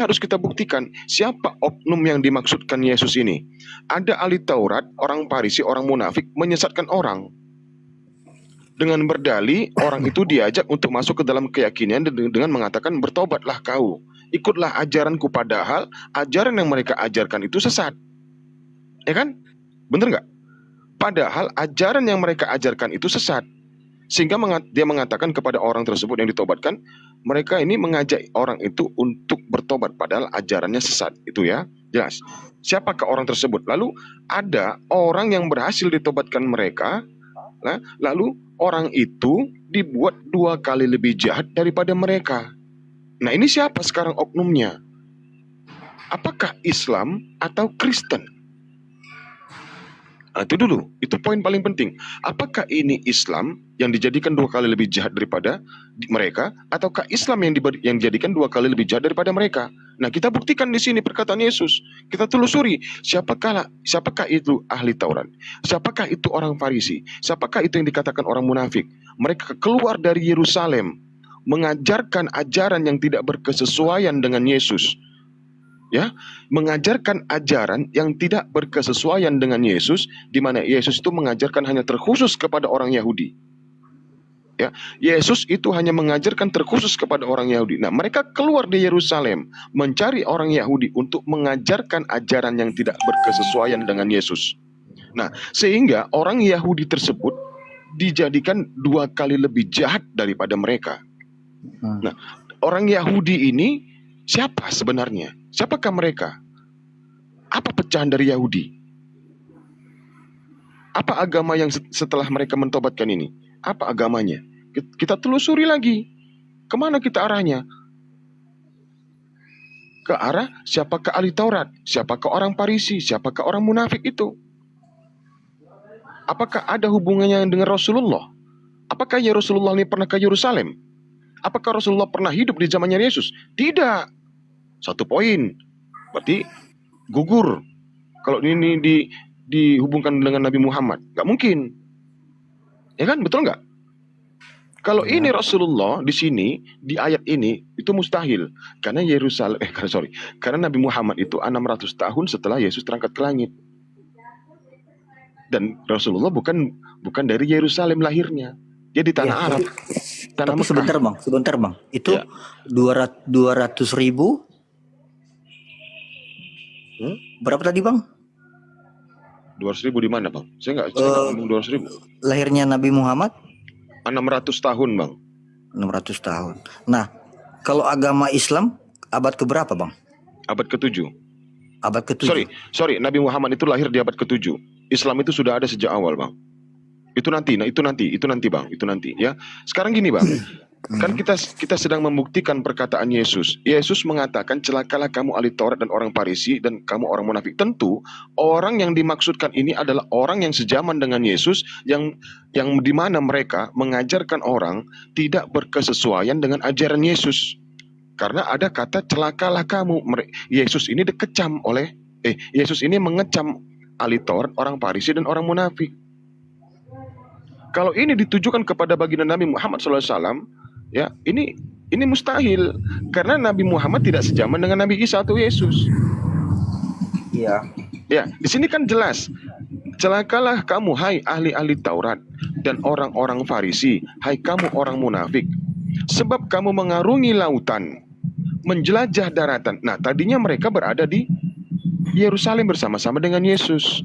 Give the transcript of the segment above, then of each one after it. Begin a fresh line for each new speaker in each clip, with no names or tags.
harus kita buktikan siapa oknum yang dimaksudkan Yesus ini. Ada ahli Taurat, orang Farisi, orang munafik menyesatkan orang. Dengan berdalih, orang itu diajak untuk masuk ke dalam keyakinan dengan mengatakan, bertobatlah kau, ikutlah ajaranku, padahal ajaran yang mereka ajarkan itu sesat. Ya kan? Bener nggak? Padahal ajaran yang mereka ajarkan itu sesat. Sehingga dia mengatakan kepada orang tersebut yang ditobatkan, mereka ini mengajak orang itu untuk bertobat, padahal ajarannya sesat. Itu ya, jelas. Siapakah orang tersebut? Lalu ada orang yang berhasil ditobatkan mereka, lalu orang itu dibuat 2 kali lebih jahat daripada mereka. Nah, ini siapa sekarang oknumnya? Apakah Islam atau Kristen? Nah, itu dulu, itu poin paling penting. Apakah ini Islam yang dijadikan 2 kali lebih jahat daripada mereka, ataukah Islam yang dijadikan 2 kali lebih jahat daripada mereka? Nah, kita buktikan di sini perkataan Yesus. Kita telusuri siapakah itu ahli Taurat, siapakah itu orang Farisi, siapakah itu yang dikatakan orang munafik. Mereka keluar dari Yerusalem mengajarkan ajaran yang tidak berkesesuaian dengan Yesus. Ya, mengajarkan ajaran yang tidak berkesesuaian dengan Yesus, di mana Yesus itu mengajarkan hanya terkhusus kepada orang Yahudi. Ya, Yesus itu hanya mengajarkan terkhusus kepada orang Yahudi. Nah, mereka keluar di Yerusalem mencari orang Yahudi untuk mengajarkan ajaran yang tidak berkesesuaian dengan Yesus. Nah, sehingga orang Yahudi tersebut dijadikan 2 kali lebih jahat daripada mereka. Nah, orang Yahudi ini siapa sebenarnya? Siapakah mereka? Apa pecahan dari Yahudi? Apa agama yang setelah mereka mentobatkan ini? Apa agamanya? Kita telusuri lagi. Kemana kita arahnya? Ke arah siapakah ahli Taurat? Siapakah orang Farisi? Siapakah orang munafik itu? Apakah ada hubungannya dengan Rasulullah? Apakah ya Rasulullah ini pernah ke Yerusalem? Apakah Rasulullah pernah hidup di zamannya Yesus? Tidak. 1 poin. Berarti gugur. Kalau ini dihubungkan dengan Nabi Muhammad, nggak mungkin. Ya kan, betul nggak? Kalau ini Rasulullah di sini, di ayat ini, itu mustahil. Karena karena Nabi Muhammad itu 600 tahun setelah Yesus terangkat ke langit. Dan Rasulullah bukan dari Yerusalem lahirnya. Dia di tanah Arab. Tanah
Tapi
Mekah.
sebentar bang. Itu ya. 200 ribu. Berapa tadi bang?
200 ribu di mana bang? Saya nggak ngomong 200 ribu.
Lahirnya Nabi Muhammad?
600 tahun bang.
600 tahun. Nah, kalau agama Islam abad keberapa bang?
Abad ke-7.
Abad ke-7.
Sorry, Nabi Muhammad itu lahir di abad ke-7. Islam itu sudah ada sejak awal bang. Itu nanti bang, itu nanti ya. Sekarang gini bang, kan kita sedang membuktikan perkataan Yesus. Yesus mengatakan, celakalah kamu ahli Taurat dan orang Farisi dan kamu orang munafik. Tentu orang yang dimaksudkan ini adalah orang yang sejaman dengan Yesus, yang di mana mereka mengajarkan orang tidak berkesesuaian dengan ajaran Yesus. Karena ada kata celakalah kamu. Yesus ini Yesus ini mengecam ahli Taurat, orang Farisi dan orang munafik. Kalau ini ditujukan kepada baginda Nabi Muhammad SAW, ya ini mustahil, karena Nabi Muhammad tidak sejaman dengan Nabi Isa atau Yesus.
Iya.
Ya, di sini kan jelas, celakalah kamu hai ahli-ahli Taurat dan orang-orang Farisi, hai kamu orang munafik, sebab kamu mengarungi lautan, menjelajah daratan. Nah, tadinya mereka berada di Yerusalem bersama-sama dengan Yesus.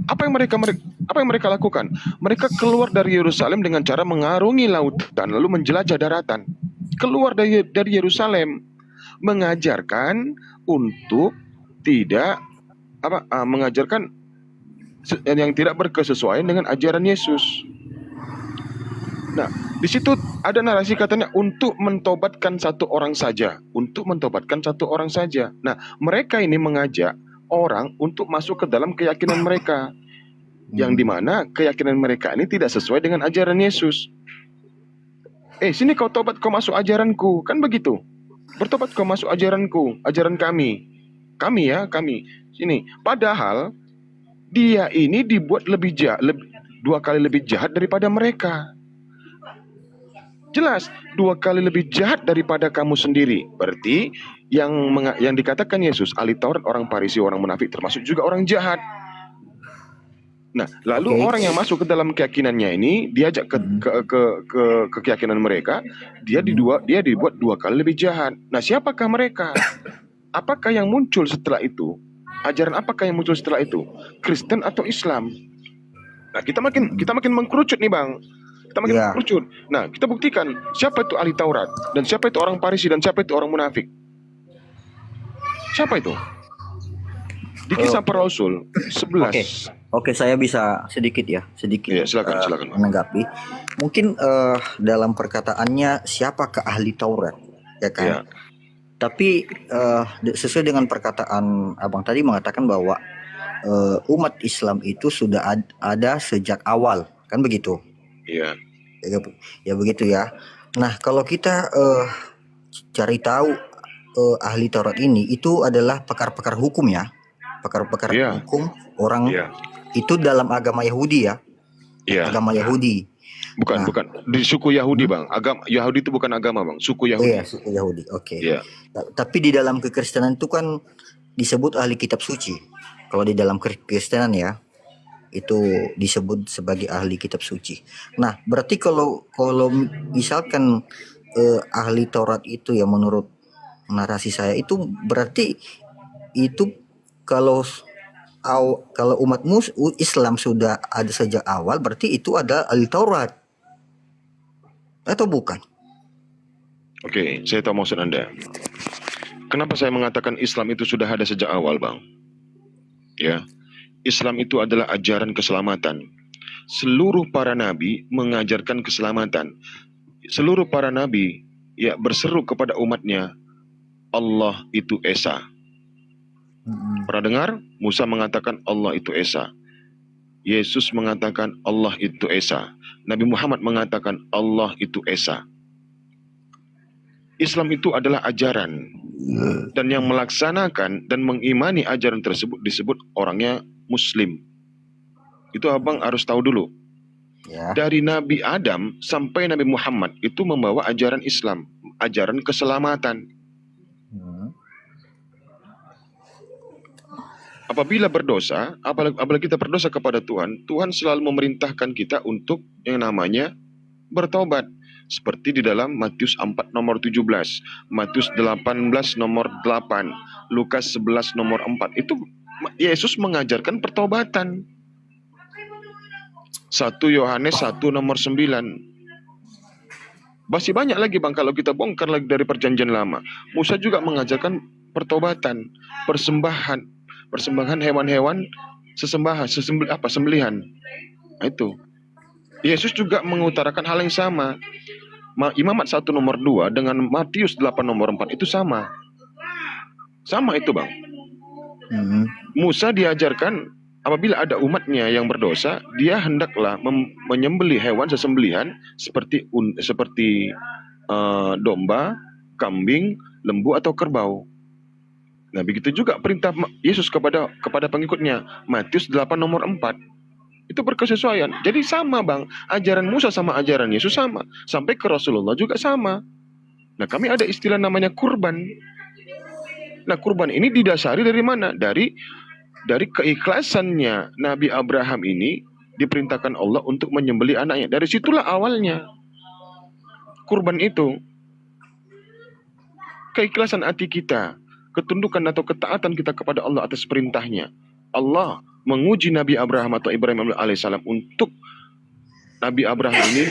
Apa yang mereka lakukan? Mereka keluar dari Yerusalem dengan cara mengarungi lautan lalu menjelajah daratan. Keluar dari Yerusalem, mengajarkan untuk mengajarkan yang tidak berkesesuaian dengan ajaran Yesus. Nah, di situ ada narasi katanya untuk mentobatkan satu orang saja, Nah, mereka ini mengajak orang untuk masuk ke dalam keyakinan mereka, yang dimana keyakinan mereka ini tidak sesuai dengan ajaran Yesus. Sini kau tobat, kau masuk ajaranku, kan begitu. Bertobat kau masuk ajaranku, ajaran kami. Sini. Padahal dia ini dibuat 2 kali lebih jahat daripada mereka. Jelas 2 kali lebih jahat daripada kamu sendiri. Berarti yang dikatakan Yesus ahli Taurat, orang Farisi, orang munafik, termasuk juga orang jahat. Nah, lalu
Oke.
orang yang masuk ke dalam keyakinannya ini diajak ke keyakinan mereka, dia dibuat 2 kali lebih jahat. Nah, siapakah mereka? Apakah yang muncul setelah itu? Ajaran apakah yang muncul setelah itu? Kristen atau Islam? Nah, kita makin mengkerucut nih, Bang. Kita makin
Ya.
mengkerucut. Nah, kita buktikan siapa itu ahli Taurat dan siapa itu orang Farisi dan siapa itu orang munafik. Siapa itu? Di Kisah Para Rasul 11.
Oke, saya bisa sedikit
Ya, silakan.
menanggapi. Mungkin dalam perkataannya siapakah ahli Taurat, ya kan?
Ya.
Tapi sesuai dengan perkataan Abang tadi mengatakan bahwa umat Islam itu sudah ada sejak awal, kan begitu?
Iya.
Ya begitu ya. Nah, kalau kita cari tahu ahli Taurat ini itu adalah pakar-pakar hukum ya, pakar-pakar
Iya.
hukum orang
Iya.
itu dalam agama Yahudi ya,
Iya.
agama Yahudi.
Bukan di suku Yahudi, Bang. Agama Yahudi itu bukan agama, Bang. Suku Yahudi.
Iya, suku Yahudi. Oke.
Iya.
Tapi di dalam kekristenan itu kan disebut ahli kitab suci. Kalau di dalam kekristenan ya, itu disebut sebagai ahli kitab suci. Nah, berarti kalau misalkan ahli Taurat itu ya menurut narasi saya itu berarti itu kalau umat Islam sudah ada sejak awal, berarti itu ada ahli Taurat atau bukan?
Oke, saya tahu maksud Anda. Kenapa saya mengatakan Islam itu sudah ada sejak awal, Bang? Ya, Islam itu adalah ajaran keselamatan. Seluruh para nabi mengajarkan keselamatan. Seluruh para nabi ya berseru kepada umatnya, Allah itu Esa. Pernah dengar? Musa mengatakan Allah itu Esa. Yesus mengatakan Allah itu Esa. Nabi Muhammad mengatakan Allah itu Esa. Islam itu adalah ajaran. Dan yang melaksanakan dan mengimani ajaran tersebut disebut orangnya Muslim. Itu Abang harus tahu dulu.
Ya.
Dari Nabi Adam sampai Nabi Muhammad itu membawa ajaran Islam. Ajaran keselamatan. Apabila berdosa, apabila kita berdosa kepada Tuhan, Tuhan selalu memerintahkan kita untuk yang namanya bertobat. Seperti di dalam Matius 4 nomor 17, Matius 18 nomor 8, Lukas 11 nomor 4. Itu Yesus mengajarkan pertobatan. 1 Yohanes 1 nomor 9. Masih banyak lagi, Bang, kalau kita bongkar lagi dari perjanjian lama. Musa juga mengajarkan pertobatan, persembahan hewan-hewan, sembelihan. Nah, itu. Yesus juga mengutarakan hal yang sama. Imamat 1 nomor 2 dengan Matius 8 nomor 4 itu sama. Sama itu, Bang. Musa diajarkan apabila ada umatnya yang berdosa, dia hendaklah menyembelih hewan sesembelihan seperti domba, kambing, lembu atau kerbau. Nah, begitu juga perintah Yesus kepada pengikutnya. Matius 8 nomor 4. Itu berkesesuaian. Jadi sama, Bang. Ajaran Musa sama ajaran Yesus sama. Sampai ke Rasulullah juga sama. Nah, kami ada istilah namanya kurban. Nah, kurban ini didasari dari mana? Dari keikhlasannya Nabi Abraham ini diperintahkan Allah untuk menyembelih anaknya. Dari situlah awalnya kurban itu. Keikhlasan hati kita, ketundukan atau ketaatan kita kepada Allah atas perintahnya. Allah menguji Nabi Abraham atau Ibrahim alaihissalam untuk Nabi Abraham ini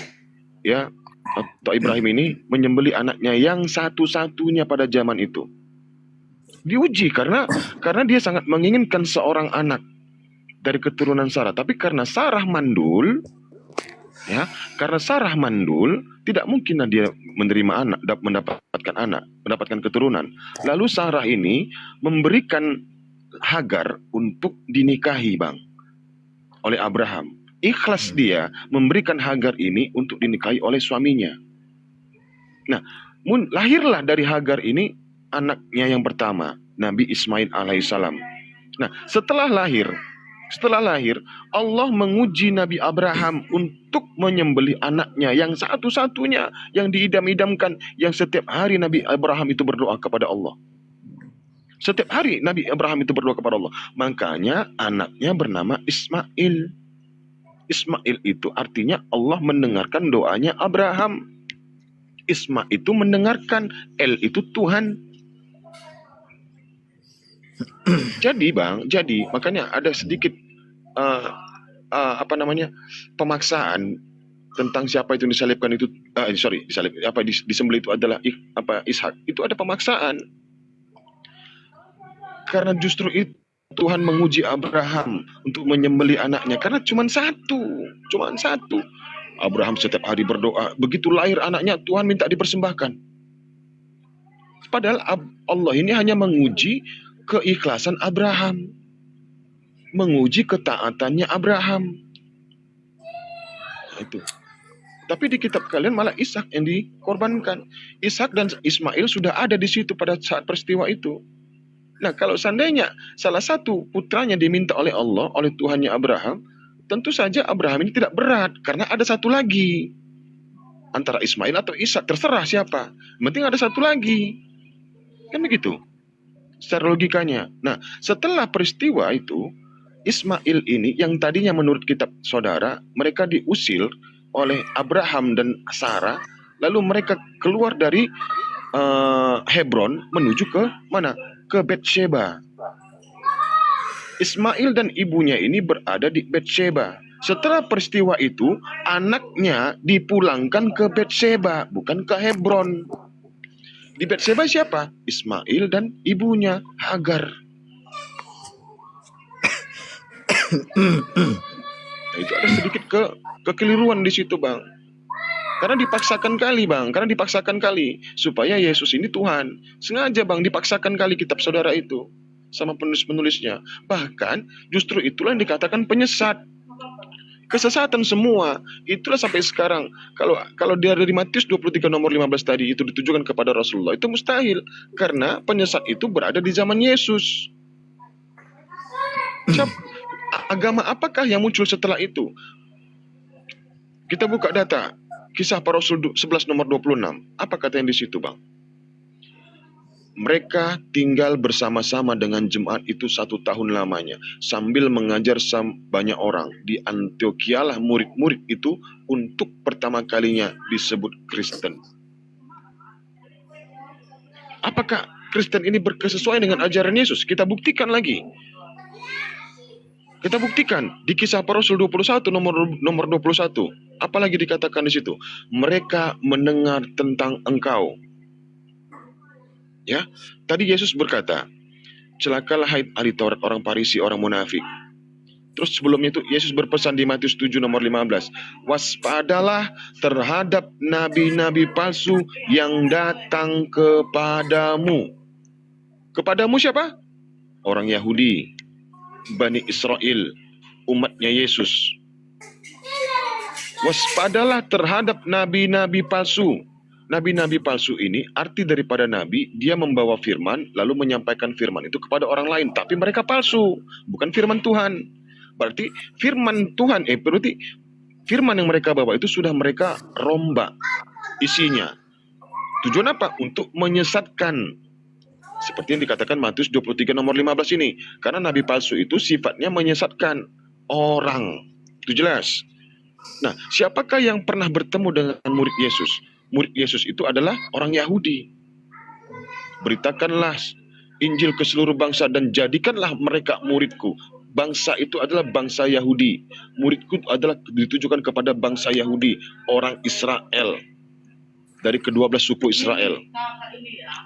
ya atau Ibrahim ini menyembelih anaknya yang satu-satunya pada zaman itu. Diuji karena dia sangat menginginkan seorang anak dari keturunan Sarah, tapi karena Sarah mandul, tidak mungkinlah dia menerima anak, mendapatkan keturunan. Lalu Sarah ini memberikan Hagar untuk dinikahi, Bang, oleh Abraham. Ikhlas dia memberikan Hagar ini untuk dinikahi oleh suaminya. Nah, lahirlah dari Hagar ini anaknya yang pertama, Nabi Ismail alaihissalam. Nah, setelah lahir, Allah menguji Nabi Abraham untuk menyembelih anaknya yang satu-satunya, yang diidam-idamkan, yang setiap hari Nabi Abraham itu berdoa kepada Allah. Setiap hari Nabi Abraham itu berdoa kepada Allah. Makanya anaknya bernama Ismail. Ismail itu artinya Allah mendengarkan doanya Abraham. Isma itu mendengarkan, El itu Tuhan. Jadi makanya ada sedikit pemaksaan tentang siapa itu yang disalibkan itu, disembelih itu adalah Ishak. Itu ada pemaksaan. Karena justru itu Tuhan menguji Abraham untuk menyembelih anaknya karena cuma satu. Abraham setiap hari berdoa, begitu lahir anaknya Tuhan minta dipersembahkan. Padahal Allah ini hanya menguji keikhlasan Abraham, menguji ketaatannya Abraham. Nah, itu. Tapi di kitab kalian malah Ishak yang dikorbankan. Ishak dan Ismail sudah ada di situ pada saat peristiwa itu. Nah, kalau seandainya salah satu putranya diminta oleh Allah, oleh Tuhannya Abraham, tentu saja Abraham ini tidak berat karena ada satu lagi. Antara Ismail atau Ishak, terserah siapa. Yang penting ada satu lagi. Kan begitu secara logikanya. Nah, setelah peristiwa itu, Ismail ini yang tadinya menurut kitab saudara, mereka diusir oleh Abraham dan Sarah, lalu mereka keluar dari Hebron menuju ke mana? Ke Betsheba. Ismail dan ibunya ini berada di Betsheba. Setelah peristiwa itu, anaknya dipulangkan ke Betsheba, bukan ke Hebron. Di Betsheba siapa? Ismail dan ibunya, Hagar. Nah, itu ada sedikit kekeliruan di situ, Bang. Karena dipaksakan kali, supaya Yesus ini Tuhan. Sengaja, Bang, dipaksakan kali kitab saudara itu sama penulis-penulisnya. Bahkan justru itulah yang dikatakan penyesat. Kesesatan semua. Itulah sampai sekarang. Kalau dia dari Matius 23 nomor 15 tadi itu ditujukan kepada Rasulullah, itu mustahil. Karena penyesat itu berada di zaman Yesus. Agama apakah yang muncul setelah itu? Kita buka data. Kisah Para Rasul 11 nomor 26. Apa kata yang di situ, Bang? Mereka tinggal bersama-sama dengan jemaat itu 1 tahun lamanya, sambil mengajar banyak orang. Di Antiochialah murid-murid itu untuk pertama kalinya disebut Kristen. Apakah Kristen ini berkesesuaian dengan ajaran Yesus? Kita buktikan lagi. Kita buktikan di Kisah Para Rasul 21 nomor 21. Apalagi dikatakan di situ? Mereka mendengar tentang engkau. Ya, tadi Yesus berkata, celakalah hai ahli Taurat, orang Farisi, orang munafik. Terus sebelumnya itu Yesus berpesan di Matius 7 nomor 15, waspadalah terhadap nabi-nabi palsu yang datang kepadamu. Kepadamu siapa? Orang Yahudi, Bani Israel, umatnya Yesus. Waspadalah terhadap nabi-nabi palsu. Nabi-nabi palsu ini arti daripada nabi, dia membawa firman lalu menyampaikan firman itu kepada orang lain, tapi mereka palsu, bukan firman Tuhan. Berarti firman Tuhan berarti firman yang mereka bawa itu sudah mereka rombak isinya. Tujuan apa? Untuk menyesatkan. Seperti yang dikatakan Matius 23 nomor 15 ini. Karena nabi palsu itu sifatnya menyesatkan orang. Itu jelas. Nah, siapakah yang pernah bertemu dengan murid Yesus? Murid Yesus itu adalah orang Yahudi. Beritakanlah Injil ke seluruh bangsa dan jadikanlah mereka muridku. Bangsa itu adalah bangsa Yahudi. Muridku adalah ditujukan kepada bangsa Yahudi, orang Israel. Dari ke-12 suku Israel.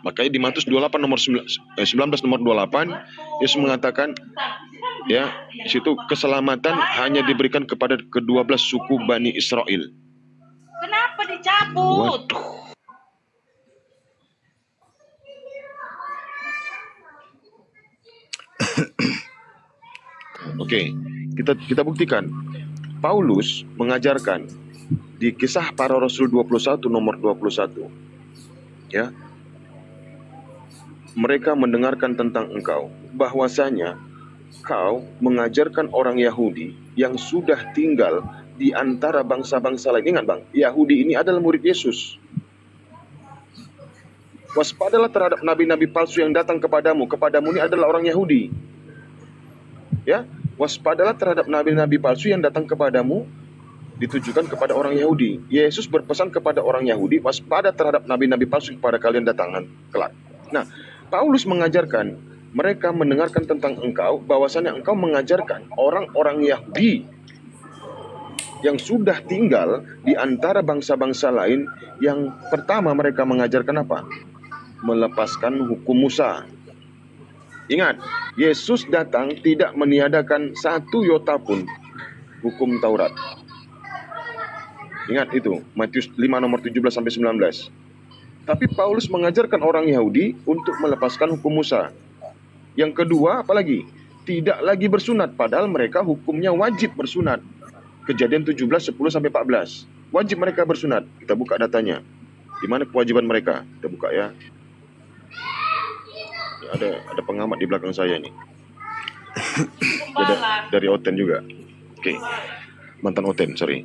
Makanya di Matius 28 nomor 19 nomor 28, Yesus mengatakan, ya, di situ keselamatan hanya diberikan kepada ke-12 suku Bani Israel.
Kenapa dicabut?
Waduh. Oke, kita buktikan. Paulus mengajarkan di Kisah Para Rasul 21 nomor 21. Ya. Mereka mendengarkan tentang engkau, bahwasanya kau mengajarkan orang Yahudi yang sudah tinggal di antara bangsa-bangsa lain. Ingat, Bang, Yahudi ini adalah murid Yesus. Waspadalah terhadap nabi-nabi palsu yang datang kepadamu. Kepadamu ini adalah orang Yahudi. Ya, waspadalah terhadap nabi-nabi palsu yang datang kepadamu, ditujukan kepada orang Yahudi. Yesus berpesan kepada orang Yahudi, waspada terhadap nabi-nabi palsu kepada kalian datangan kelak. Nah, Paulus mengajarkan mereka mendengarkan tentang engkau, bahwasannya engkau mengajarkan orang-orang Yahudi yang sudah tinggal di antara bangsa-bangsa lain. Yang pertama mereka mengajarkan apa? Melepaskan hukum Musa. Ingat, Yesus datang tidak meniadakan satu iota pun hukum Taurat. Ingat itu, Matius 5 nomor 17 sampai 19. Tapi Paulus mengajarkan orang Yahudi untuk melepaskan hukum Musa. Yang kedua, apalagi? Tidak lagi bersunat, padahal mereka hukumnya wajib bersunat. Kejadian 17, 10 sampai 14. Wajib mereka bersunat. Kita buka datanya. Di mana kewajiban mereka? Kita buka ya. Ada pengamat di belakang saya nih. Dari Oten juga. Oke. Mantan Oten, sorry.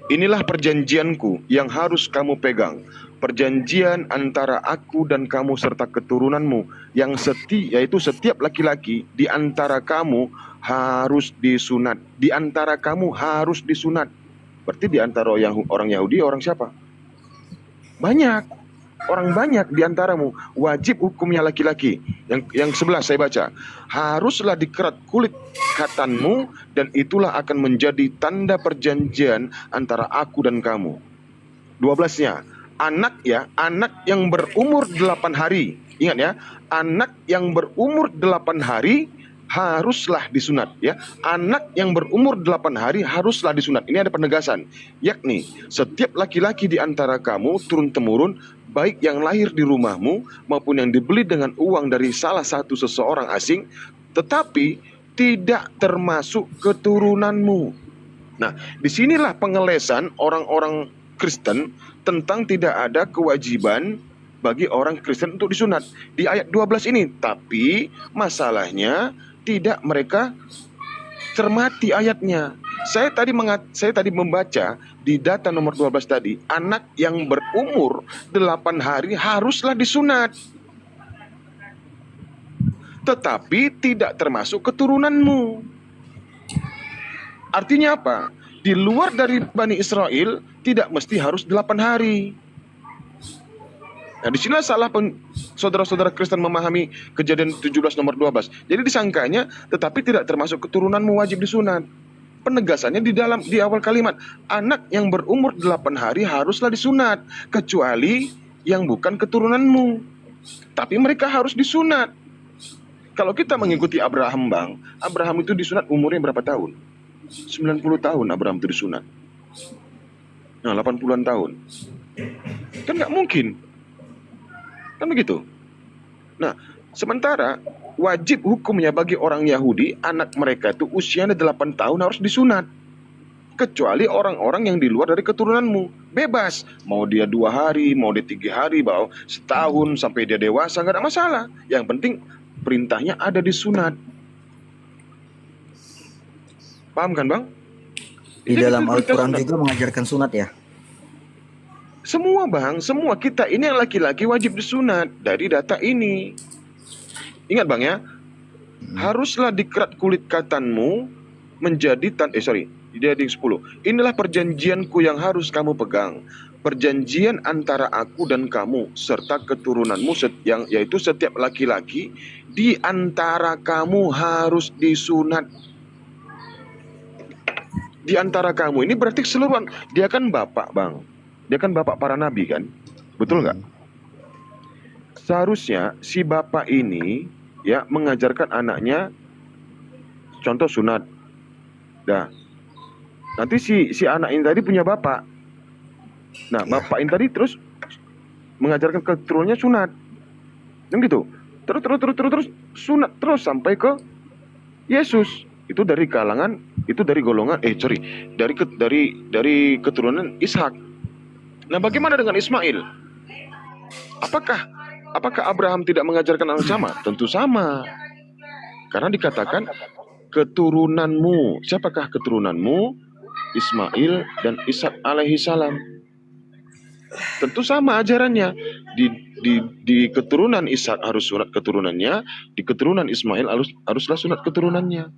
Inilah perjanjianku yang harus kamu pegang. Perjanjian antara aku dan kamu serta keturunanmu yang yaitu setiap laki-laki di antara kamu harus disunat. Di antara kamu harus disunat. Berarti di antara orang Yahudi, orang siapa? Banyak. Orang banyak di antaramu wajib hukumnya laki-laki. Yang 11 saya baca. Haruslah dikerat kulit katanmu, dan itulah akan menjadi tanda perjanjian antara aku dan kamu. 12-nya, anak yang berumur 8 hari. Ingat ya, anak yang berumur 8 hari haruslah disunat ya. Anak yang berumur 8 hari haruslah disunat. Ini ada penegasan, yakni setiap laki-laki di antara kamu turun-temurun, baik yang lahir di rumahmu maupun yang dibeli dengan uang dari salah satu seseorang asing, tetapi tidak termasuk keturunanmu. Nah, disinilah pengelesan orang-orang Kristen tentang tidak ada kewajiban bagi orang Kristen untuk disunat di ayat 12 ini. Tapi masalahnya tidak mereka cermati ayatnya. Saya tadi membaca di data nomor 12 tadi, anak yang berumur 8 hari haruslah disunat, tetapi tidak termasuk keturunanmu. Artinya apa? Di luar dari Bani Israel tidak mesti harus 8 hari. Nah, disinilah salah saudara-saudara Kristen memahami Kejadian 17 nomor 12. Jadi disangkanya tetapi tidak termasuk keturunanmu wajib disunat. Penegasannya di awal kalimat, anak yang berumur 8 hari haruslah disunat, kecuali yang bukan keturunanmu. Tapi mereka harus disunat. Kalau kita mengikuti Abraham, Bang, Abraham itu disunat umurnya berapa tahun? 90 tahun Abraham itu disunat. Nah, 80-an tahun. Kan nggak mungkin. Kan begitu. Nah, sementara wajib hukumnya bagi orang Yahudi, anak mereka itu usianya 8 tahun harus disunat. Kecuali orang-orang yang di luar dari keturunanmu. Bebas. Mau dia 2 hari, mau dia 3 hari, mau setahun sampai dia dewasa, nggak ada masalah. Yang penting perintahnya ada di sunat. Paham kan, Bang?
Di dalam Al-Quran juga mengajarkan sunat ya?
Semua, Bang, semua kita ini yang laki-laki wajib disunat dari data ini. Ingat, Bang ya, haruslah dikerat kulit katanmu menjadi jadi 10. Inilah perjanjianku yang harus kamu pegang. Perjanjian antara aku dan kamu serta keturunanmu yaitu setiap laki-laki di antara kamu harus disunat. Di antara kamu ini berarti keseluruhan. Dia kan bapak, Bang. Dia kan bapak para nabi kan? Betul nggak? Seharusnya si bapak ini ya mengajarkan anaknya contoh sunat. Nah, nanti si anak ini tadi punya bapak. Nah, bapak ini tadi terus mengajarkan keturunannya sunat. Yang gitu. Terus sunat terus sampai ke Yesus. Itu dari golongan dari keturunan Ishak. Nah, bagaimana dengan Ismail? Apakah Abraham tidak mengajarkan hal sama? Tentu sama. Karena dikatakan keturunanmu. Siapakah keturunanmu? Ismail dan Ishak alaihi salam. tentu sama ajarannya. Di keturunan Ishak harus sunat keturunannya, di keturunan Ismail haruslah sunat keturunannya.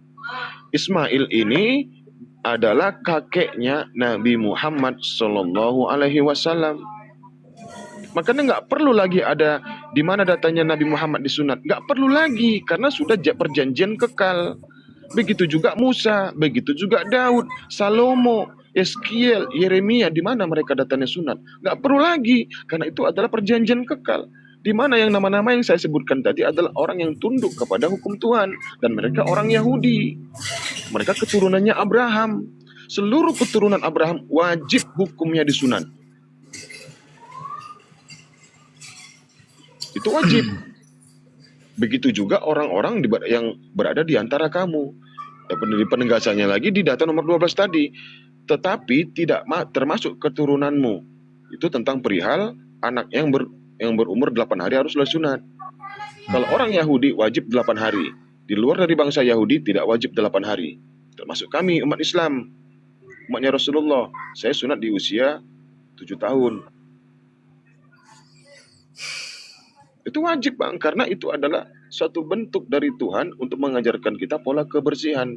Ismail ini adalah kakeknya Nabi Muhammad Sallallahu Alaihi Wasallam. Makanya nggak perlu lagi ada di mana datanya Nabi Muhammad disunat, nggak perlu lagi karena sudah perjanjian kekal. Begitu juga Musa, begitu juga Daud, Salomo, Yeskiel, Yeremia, di mana mereka datanya sunat, nggak perlu lagi karena itu adalah perjanjian kekal. Di mana yang nama-nama yang saya sebutkan tadi adalah orang yang tunduk kepada hukum Tuhan dan mereka orang Yahudi. Mereka keturunannya Abraham. Seluruh keturunan Abraham wajib hukumnya disunat. Itu wajib. Begitu juga orang-orang yang berada di antara kamu. Di penegasannya lagi di data nomor 12 tadi. Tetapi tidak termasuk keturunanmu. Itu tentang perihal anak yang berumur 8 hari haruslah sunat. Kalau orang Yahudi wajib 8 hari. Di luar dari bangsa Yahudi tidak wajib 8 hari. Termasuk kami umat Islam. Umatnya Rasulullah. Saya sunat di usia 7 tahun. Itu wajib Bang, karena itu adalah suatu bentuk dari Tuhan untuk mengajarkan kita pola kebersihan.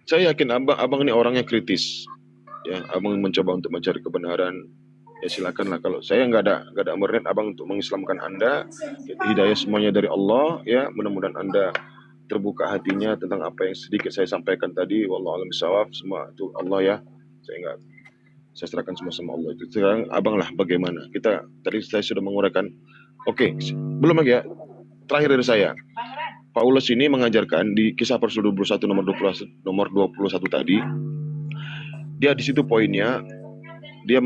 Saya yakin abang ini orangnya kritis. Ya, abang mencoba untuk mencari kebenaran. Ya silakanlah, kalau saya nggak ada berniat abang untuk mengislamkan Anda. Hidayah semuanya dari Allah. Ya, mudah-mudahan Anda terbuka hatinya tentang apa yang sedikit saya sampaikan tadi. Wallahu a'lam bishawab. Semua itu Allah ya. Saya serahkan semua sama Allah. Itu sekarang abang lah bagaimana. Tadi saya sudah menguraikan. Oke, belum lagi ya. Terakhir dari saya. Paulus ini mengajarkan di Kisah Rasul 21 nomor 21 tadi. Dia di situ poinnya, dia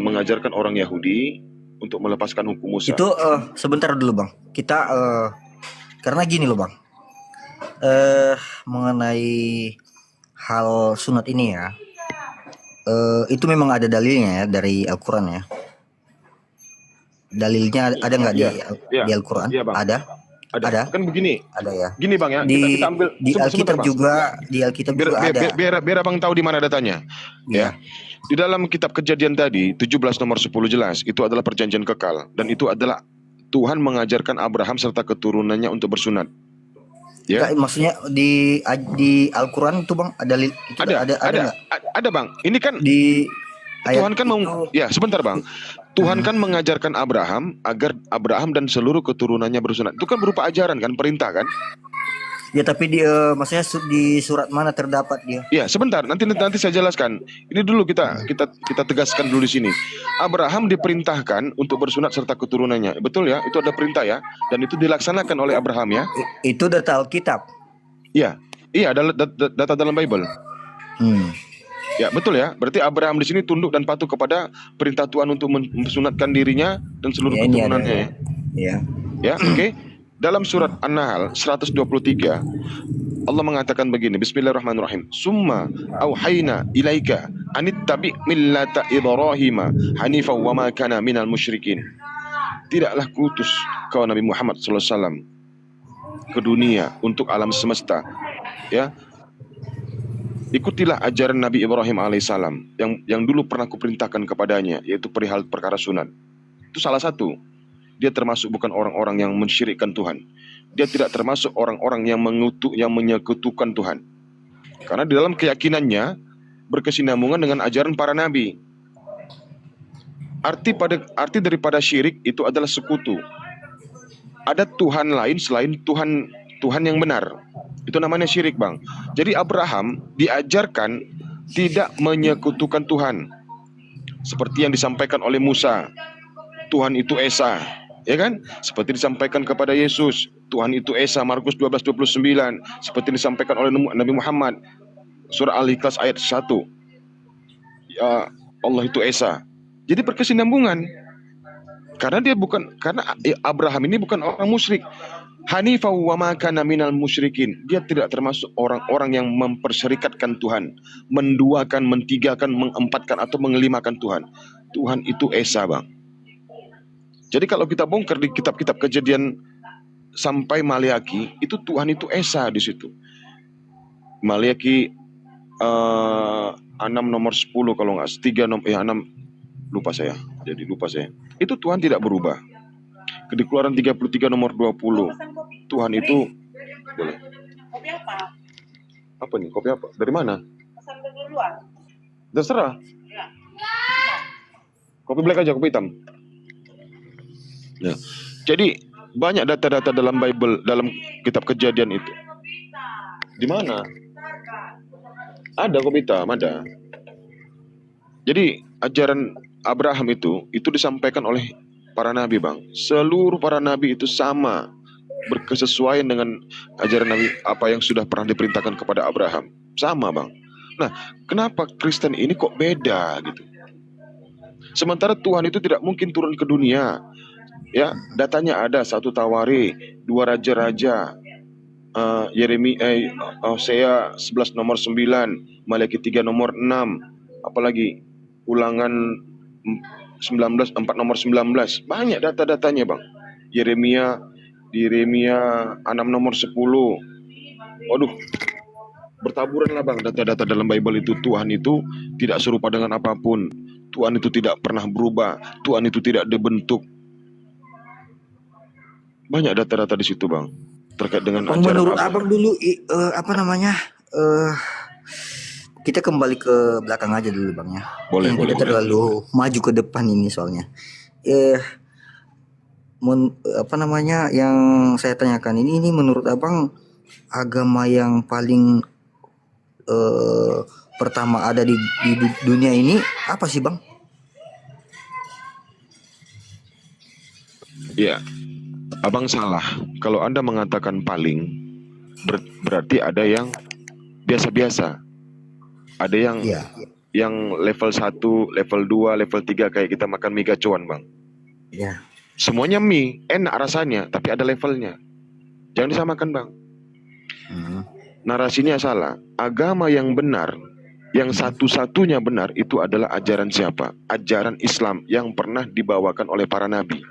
mengajarkan orang Yahudi untuk melepaskan hukum Musa.
Itu sebentar dulu Bang. Kita karena gini loh Bang. Mengenai hal sunat ini ya. Itu memang ada dalilnya ya dari Al-Quran ya. Dalilnya ada nggak di Al-Quran?
Iya, Bang.
Ada.
Kan begini.
Ada ya.
Gini Bang ya,
Di
kita ambil
di Alkitab juga, ada.
Biar Abang tahu di mana datanya. Ya. Di dalam kitab Kejadian tadi 17 nomor 10 jelas itu adalah perjanjian kekal dan itu adalah Tuhan mengajarkan Abraham serta keturunannya untuk bersunat. Ya.
Nggak, maksudnya di Al-Quran itu Bang ada nggak?
Ada Bang. Ini kan
Di
Tuhan kan
itu,
ya sebentar Bang. Tuhan kan mengajarkan Abraham agar Abraham dan seluruh keturunannya bersunat. Itu kan berupa ajaran kan, perintah kan?
ya tapi maksudnya di surat mana terdapat dia?
Ya, sebentar. Nanti saya jelaskan. Ini dulu kita tegaskan dulu di sini. Abraham diperintahkan untuk bersunat serta keturunannya. Betul ya? Itu ada perintah ya. Dan itu dilaksanakan oleh Abraham ya.
Itu data Alkitab.
Iya. Iya, data dalam Bible. Ya, betul ya. Berarti Abraham di sini tunduk dan patuh kepada perintah Tuhan untuk memsunatkan dirinya dan seluruh keturunannya.
Ya.
Ya, oke. Dalam surat An-Nahl 123 Allah mengatakan begini, Bismillahirrahmanirrahim. Summa auhayna ilaika anittabi millata Ibrahim hanifan wa ma kana minal musyrikin. Tidaklah kuutus kau Nabi Muhammad sallallahu alaihi wasallam ke dunia untuk alam semesta. Ya. Ikutilah ajaran Nabi Ibrahim alaihissalam yang dulu pernah kuperintahkan kepadanya, yaitu perihal perkara sunat. Itu salah satu. Dia termasuk bukan orang-orang yang mensyirikkan Tuhan. Dia tidak termasuk orang-orang yang menyekutukan Tuhan. Karena di dalam keyakinannya berkesinambungan dengan ajaran para nabi. Arti daripada syirik itu adalah sekutu. Ada Tuhan lain selain Tuhan yang benar. Itu namanya syirik Bang. Jadi Abraham diajarkan tidak menyekutukan Tuhan. Seperti yang disampaikan oleh Musa. Tuhan itu Esa. Ya kan? Seperti disampaikan kepada Yesus. Tuhan itu Esa. Markus 12:29. Seperti disampaikan oleh Nabi Muhammad. Surah Al-Ikhlas ayat 1. Ya, Allah itu Esa. Jadi berkesinambungan. Karena Abraham ini bukan orang musyrik. Hanifah wa ma kana minal musyrikin. Dia tidak termasuk orang-orang yang memperserikatkan Tuhan, menduakan, mentigakan, mengempatkan atau mengelimakan Tuhan. Tuhan itu Esa Bang. Jadi kalau kita bongkar di kitab-kitab Kejadian sampai Maleaki, itu Tuhan itu Esa di situ. Maleaki 6 nomor 10 kalau nggak 3 nomor 6 lupa saya. Jadi lupa saya. Itu Tuhan tidak berubah. Keluaran 33 nomor 20.
Pesan kopi.
Tuhan itu boleh.
Kopi apa?
Apa nih? Kopi apa? Dari mana?
Pesan duluan.
Terserah.
Ya.
Kopi black aja, kopi hitam. Ya. Jadi banyak data-data dalam Bible, dalam kitab Kejadian itu. Di mana? Ada kopi hitam, ada. Jadi ajaran Abraham itu disampaikan oleh para nabi, Bang. Seluruh para nabi itu sama, berkesesuaian dengan ajaran nabi apa yang sudah pernah diperintahkan kepada Abraham. Sama, Bang. Nah, kenapa Kristen ini kok beda gitu? Sementara Tuhan itu tidak mungkin turun ke dunia. Ya, datanya ada 1 Tawari, 2 Raja-Raja, Yeremia, Hosea 11 nomor 9, Malaki 3 nomor 6, apalagi Ulangan 19 4 nomor 19. Banyak data-datanya, Bang. Yeremia 6 nomor 10. Waduh, bertaburan lah, Bang, data-data dalam Bible itu. Tuhan itu tidak serupa dengan apapun. Tuhan itu tidak pernah berubah. Tuhan itu tidak dibentuk. Banyak data-data di situ, Bang, terkait dengan
Bang,
ajaran
menurut
Abraham.
abang dulu kita kembali ke belakang aja dulu, Bang, ya.
Boleh.
Kita terlalu maju ke depan ini soalnya. Yang saya tanyakan ini menurut abang agama yang paling pertama ada di dunia ini apa sih, Bang?
Ya, Abang salah. Kalau Anda mengatakan paling, berarti ada yang biasa-biasa. Ada yang
Iya.
yang level 1, level 2, level 3 kayak kita makan mie gacuan, Bang.
Ya.
Semuanya mie, enak rasanya, tapi ada levelnya. Jangan disamakan, Bang. Narasinya salah. Agama yang benar, yang satu-satunya benar itu adalah ajaran siapa? Ajaran Islam yang pernah dibawakan oleh para nabi.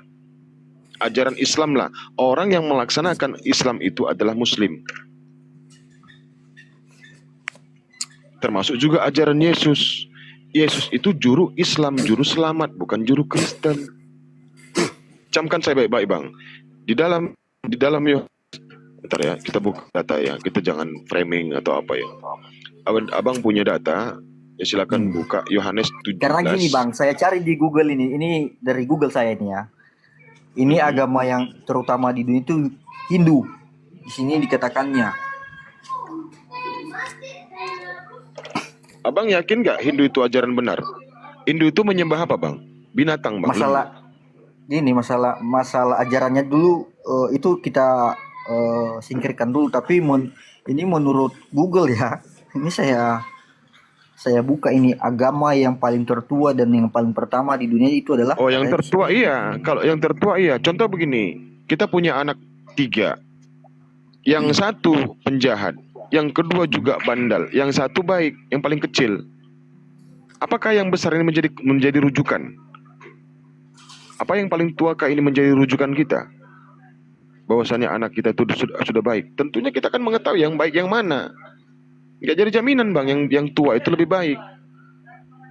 Ajaran Islam lah. Orang yang melaksanakan Islam itu adalah Muslim. Termasuk juga ajaran Yesus. Yesus itu juru Islam, juru selamat, bukan juru Kristen. Camkan saya baik-baik, Bang. Di dalam bentar ya, kita buka data ya. Kita jangan framing atau apa ya. Abang punya data, ya silakan buka Yohanes 17.
Karena gini, Bang, saya cari di Google ini dari Google saya ini ya. Ini agama yang terutama di dunia itu Hindu. Di sini dikatakannya.
Abang yakin gak Hindu itu ajaran benar? Hindu itu menyembah apa, Bang? Binatang, Bang.
Masalah ajarannya dulu itu kita singkirkan dulu. Tapi ini menurut Google ya. Ini saya buka ini agama yang paling tertua dan yang paling pertama di dunia itu adalah.
Oh, yang tertua iya. Kalau yang tertua iya. Contoh begini, kita punya anak 3. Yang satu penjahat, yang kedua juga bandal, yang satu baik, yang paling kecil. Apakah yang besar ini menjadi rujukan? Apa yang paling tua kah ini menjadi rujukan kita? Bahwasanya anak kita itu sudah baik. Tentunya kita akan mengetahui yang baik yang mana. Nggak jadi jaminan, Bang, yang tua itu lebih baik.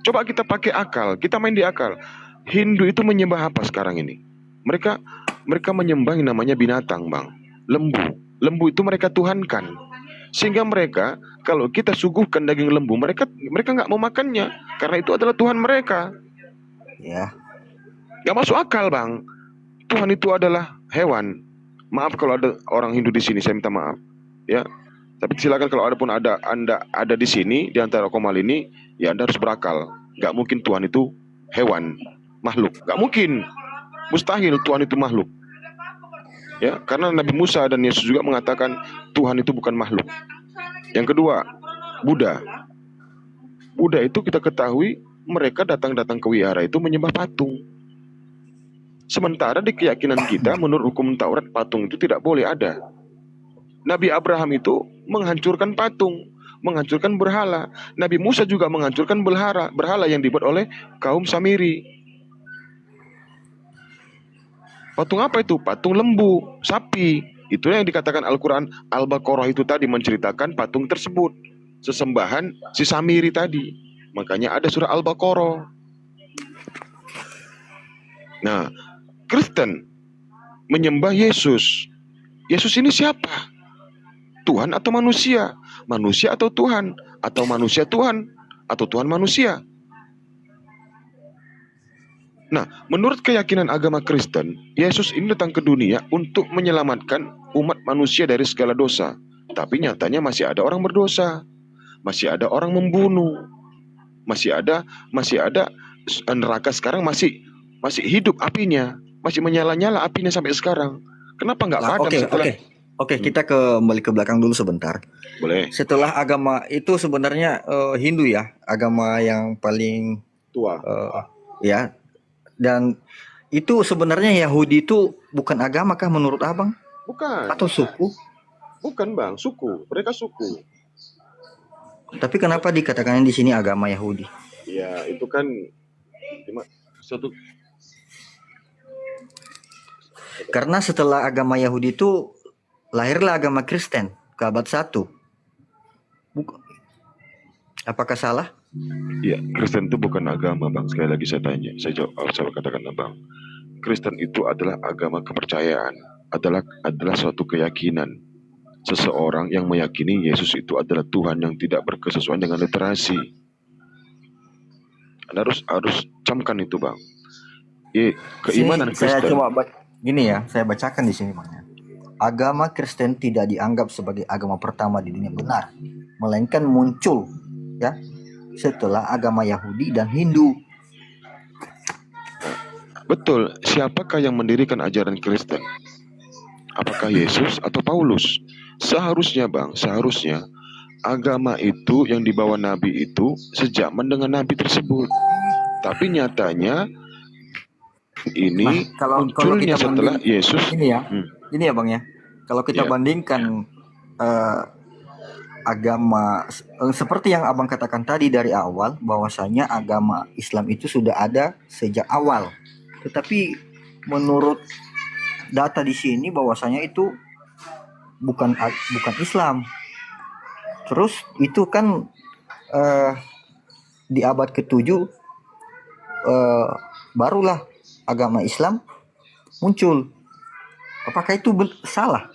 Coba kita pakai akal, kita main di akal. Hindu itu menyembah apa sekarang ini? Mereka menyembah yang namanya binatang, Bang. Lembu itu mereka tuhankan. Sehingga mereka, kalau kita suguhkan daging lembu, mereka nggak mau makannya. Karena itu adalah Tuhan mereka.
Ya.
Nggak masuk akal, Bang. Tuhan itu adalah hewan. Maaf kalau ada orang Hindu di sini, saya minta maaf. Ya. Tapi silakan kalau Anda ada di sini di antara komal ini, ya Anda harus berakal. Nggak mungkin Tuhan itu hewan, makhluk. Nggak mungkin. Mustahil Tuhan itu makhluk. Ya, karena Nabi Musa dan Yesus juga mengatakan Tuhan itu bukan makhluk. Yang kedua, Buddha. Buddha itu kita ketahui mereka datang ke wihara itu menyembah patung. Sementara di keyakinan kita menurut hukum Taurat patung itu tidak boleh ada. Nabi Abraham itu menghancurkan patung, menghancurkan berhala. Nabi Musa juga menghancurkan berhala yang dibuat oleh kaum Samiri. Patung apa itu? Patung lembu, sapi. Itulah yang dikatakan Al-Quran. Al-Baqarah itu tadi menceritakan patung tersebut. Sesembahan si Samiri tadi. Makanya ada surah Al-Baqarah. Nah, Kristen menyembah Yesus. Yesus ini siapa? Tuhan atau manusia? Manusia atau Tuhan? Atau manusia Tuhan? Atau Tuhan manusia? Nah, menurut keyakinan agama Kristen, Yesus ini datang ke dunia untuk menyelamatkan umat manusia dari segala dosa. Tapi nyatanya masih ada orang berdosa, masih ada orang membunuh, masih ada neraka sekarang masih hidup apinya, masih menyala-nyala apinya sampai sekarang. Kenapa nggak
Nah,
padam
oke,
setelah?
oke, kita kembali ke belakang dulu sebentar.
Boleh.
Setelah agama itu sebenarnya Hindu ya, agama yang paling
Tua.
ya, dan itu sebenarnya Yahudi itu bukan agama kah menurut abang
Bukan,
atau suku?
bukan bang, suku. Mereka suku.
Tapi kenapa dikatakan di sini agama Yahudi?
Ya itu kan satu.
Karena setelah agama Yahudi itu lahirlah agama Kristen ke abad 1. Apakah salah?
Ya, Kristen itu bukan agama bang. Sekali lagi saya tanya, saya jawab, saya katakan bang, Kristen itu adalah agama kepercayaan, adalah suatu keyakinan seseorang yang meyakini Yesus itu adalah Tuhan yang tidak berkesesuaian dengan literasi. Anda harus camkan itu bang. Keimanan
Saya
Kristen.
coba gini ya, saya bacakan di sini bang. Agama Kristen tidak dianggap sebagai agama pertama di dunia benar, melainkan muncul ya setelah agama Yahudi dan Hindu.
Betul. Siapakah yang mendirikan ajaran Kristen? Apakah Yesus atau Paulus? Seharusnya bang, agama itu yang dibawa Nabi itu sejaman dengan Nabi tersebut. Tapi nyatanya ini munculnya setelah Yesus.
Ini ya bang ya. Kalau kita bandingkan agama seperti yang abang katakan tadi dari awal, bahwasanya agama Islam itu sudah ada sejak awal. Tetapi menurut data di sini bahwasanya itu bukan Islam. Terus itu kan di abad ke-7 barulah agama Islam muncul. Apakah itu salah?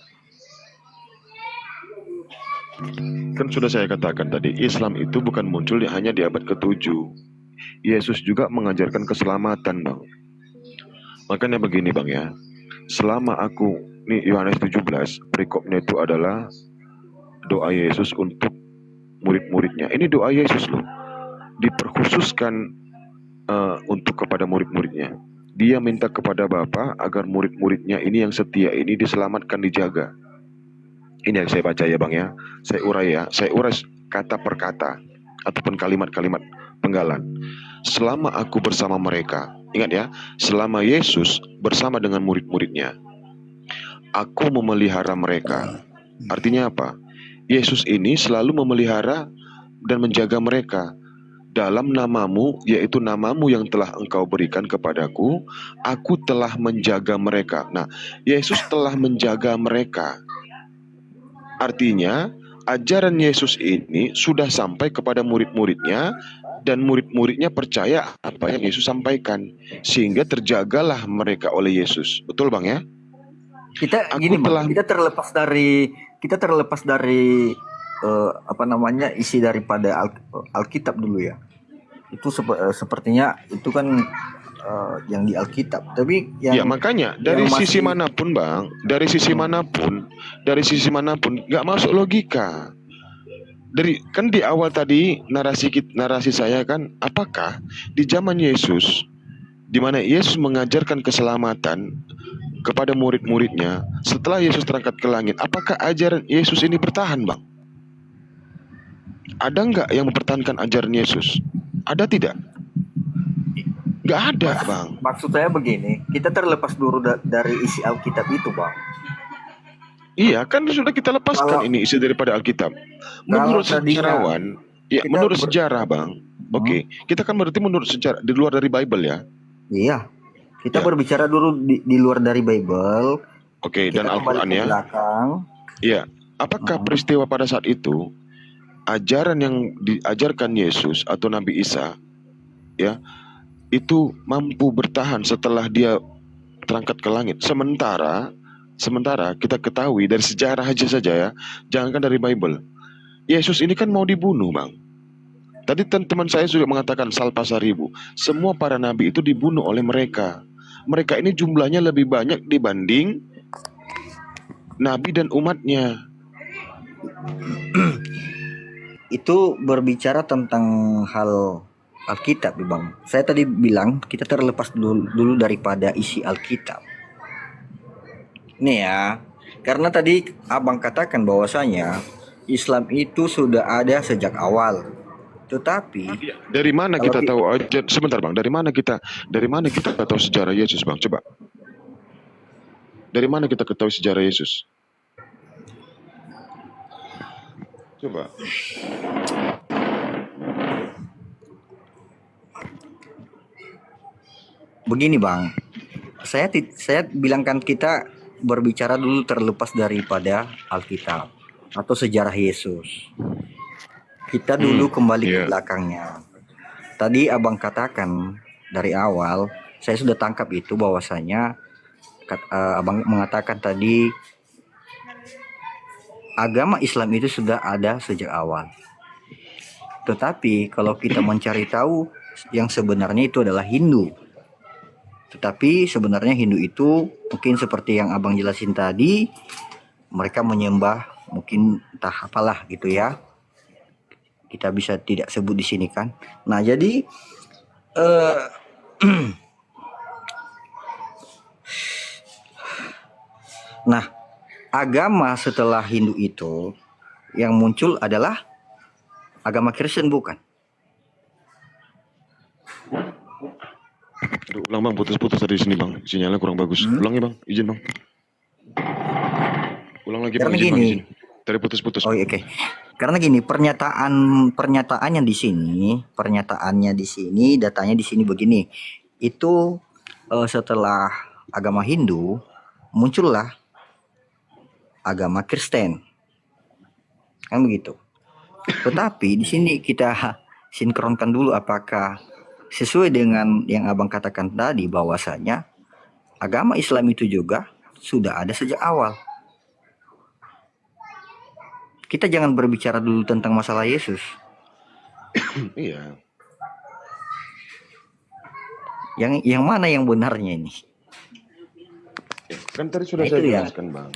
Kan sudah saya katakan tadi, Islam itu bukan muncul hanya di abad ke-7. Yesus juga mengajarkan keselamatan bang. Makanya begini bang ya, selama Yohanes 17, perikopnya itu adalah doa Yesus untuk murid-muridnya. Ini doa Yesus loh, diperkhususkan untuk kepada murid-muridnya. Dia minta kepada Bapa agar murid-muridnya ini yang setia ini diselamatkan, dijaga. Ini yang saya baca ya bang ya, saya urai kata per kata ataupun kalimat-kalimat penggalan. Selama aku bersama mereka, ingat ya, selama Yesus bersama dengan murid-muridnya, aku memelihara mereka. Artinya apa? Yesus ini selalu memelihara dan menjaga mereka. Dalam namamu, yaitu namamu yang telah engkau berikan kepadaku, aku telah menjaga mereka. Nah, Yesus telah menjaga mereka. Artinya, ajaran Yesus ini sudah sampai kepada murid-muridnya, dan murid-muridnya percaya apa yang Yesus sampaikan, sehingga terjagalah mereka oleh Yesus. Betul bang ya?
Kita terlepas dari isi daripada Alkitab dulu ya. Itu sepertinya itu kan yang di Alkitab. Tapi
ya makanya dari sisi manapun bang, dari sisi manapun nggak masuk logika. Kan di awal tadi narasi saya kan, apakah di zaman Yesus, di mana Yesus mengajarkan keselamatan kepada murid-muridnya, setelah Yesus terangkat ke langit, apakah ajaran Yesus ini bertahan bang? Ada nggak yang mempertahankan ajaran Yesus? Ada tidak? Nggak ada bang.
Maksud saya begini, kita terlepas dulu dari isi Alkitab itu bang.
Iya kan sudah kita lepaskan ini isi daripada Alkitab. Menurut sejarawan, menurut sejarah bang. Oke, kita kan berarti menurut sejarah di luar dari Bible ya.
Iya, kita berbicara dulu di luar dari Bible.
Oke, dan Al-Quran ya.
Belakang.
Iya, apakah peristiwa pada saat itu ajaran yang diajarkan Yesus atau Nabi Isa, ya, itu mampu bertahan setelah dia terangkat ke langit. Sementara kita ketahui dari sejarah aja saja ya, jangankan dari Bible. Yesus ini kan mau dibunuh, Bang. Tadi teman saya juga mengatakan salpa seribu. Semua para nabi itu dibunuh oleh mereka. Mereka ini jumlahnya lebih banyak dibanding nabi dan umatnya.
Itu berbicara tentang hal Alkitab, Bang. Saya tadi bilang kita terlepas dulu daripada isi Alkitab. Nih ya, karena tadi Abang katakan bahwasanya Islam itu sudah ada sejak awal. Tetapi
Dari mana
kalau
kita tahu aja? Sebentar, Bang. Dari mana kita tahu sejarah Yesus, Bang? Coba. Dari mana kita ketahui sejarah Yesus? Coba.
begini, Bang, saya bilangkan kita berbicara dulu terlepas daripada Alkitab atau sejarah Yesus. Kita dulu kembali ke
Iya.
belakangnya. Tadi Abang katakan dari awal, saya sudah tangkap itu bahwasanya Abang mengatakan tadi agama Islam itu sudah ada sejak awal. Tetapi kalau kita mencari tahu, yang sebenarnya itu adalah Hindu. Tetapi sebenarnya Hindu itu mungkin seperti yang Abang jelasin tadi, mereka menyembah mungkin entah apalah gitu ya. Kita bisa tidak sebut di sini kan. Nah, jadi nah, agama setelah Hindu itu yang muncul adalah agama Kristen, bukan?
Aduh, ulang, Bang, putus-putus dari sini, Bang. Sinyalnya kurang bagus. Ulang ya, Bang. Izin, Bang. Ulang lagi, Bang.
Karena
Izin, Bang.
gini.
Izin. Tadi putus-putus.
Oh, oke. Karena gini, pernyataannya di sini, datanya di sini begini. Itu setelah agama Hindu muncullah agama Kristen. Kan begitu. Tetapi di sini kita sinkronkan dulu apakah sesuai dengan yang Abang katakan tadi bahwasanya agama Islam itu juga sudah ada sejak awal. Kita jangan berbicara dulu tentang masalah Yesus.
Iya.
Yang mana yang benarnya ini?
Kan tadi sudah
Nah,
saya
itu ya.
jelaskan, Bang.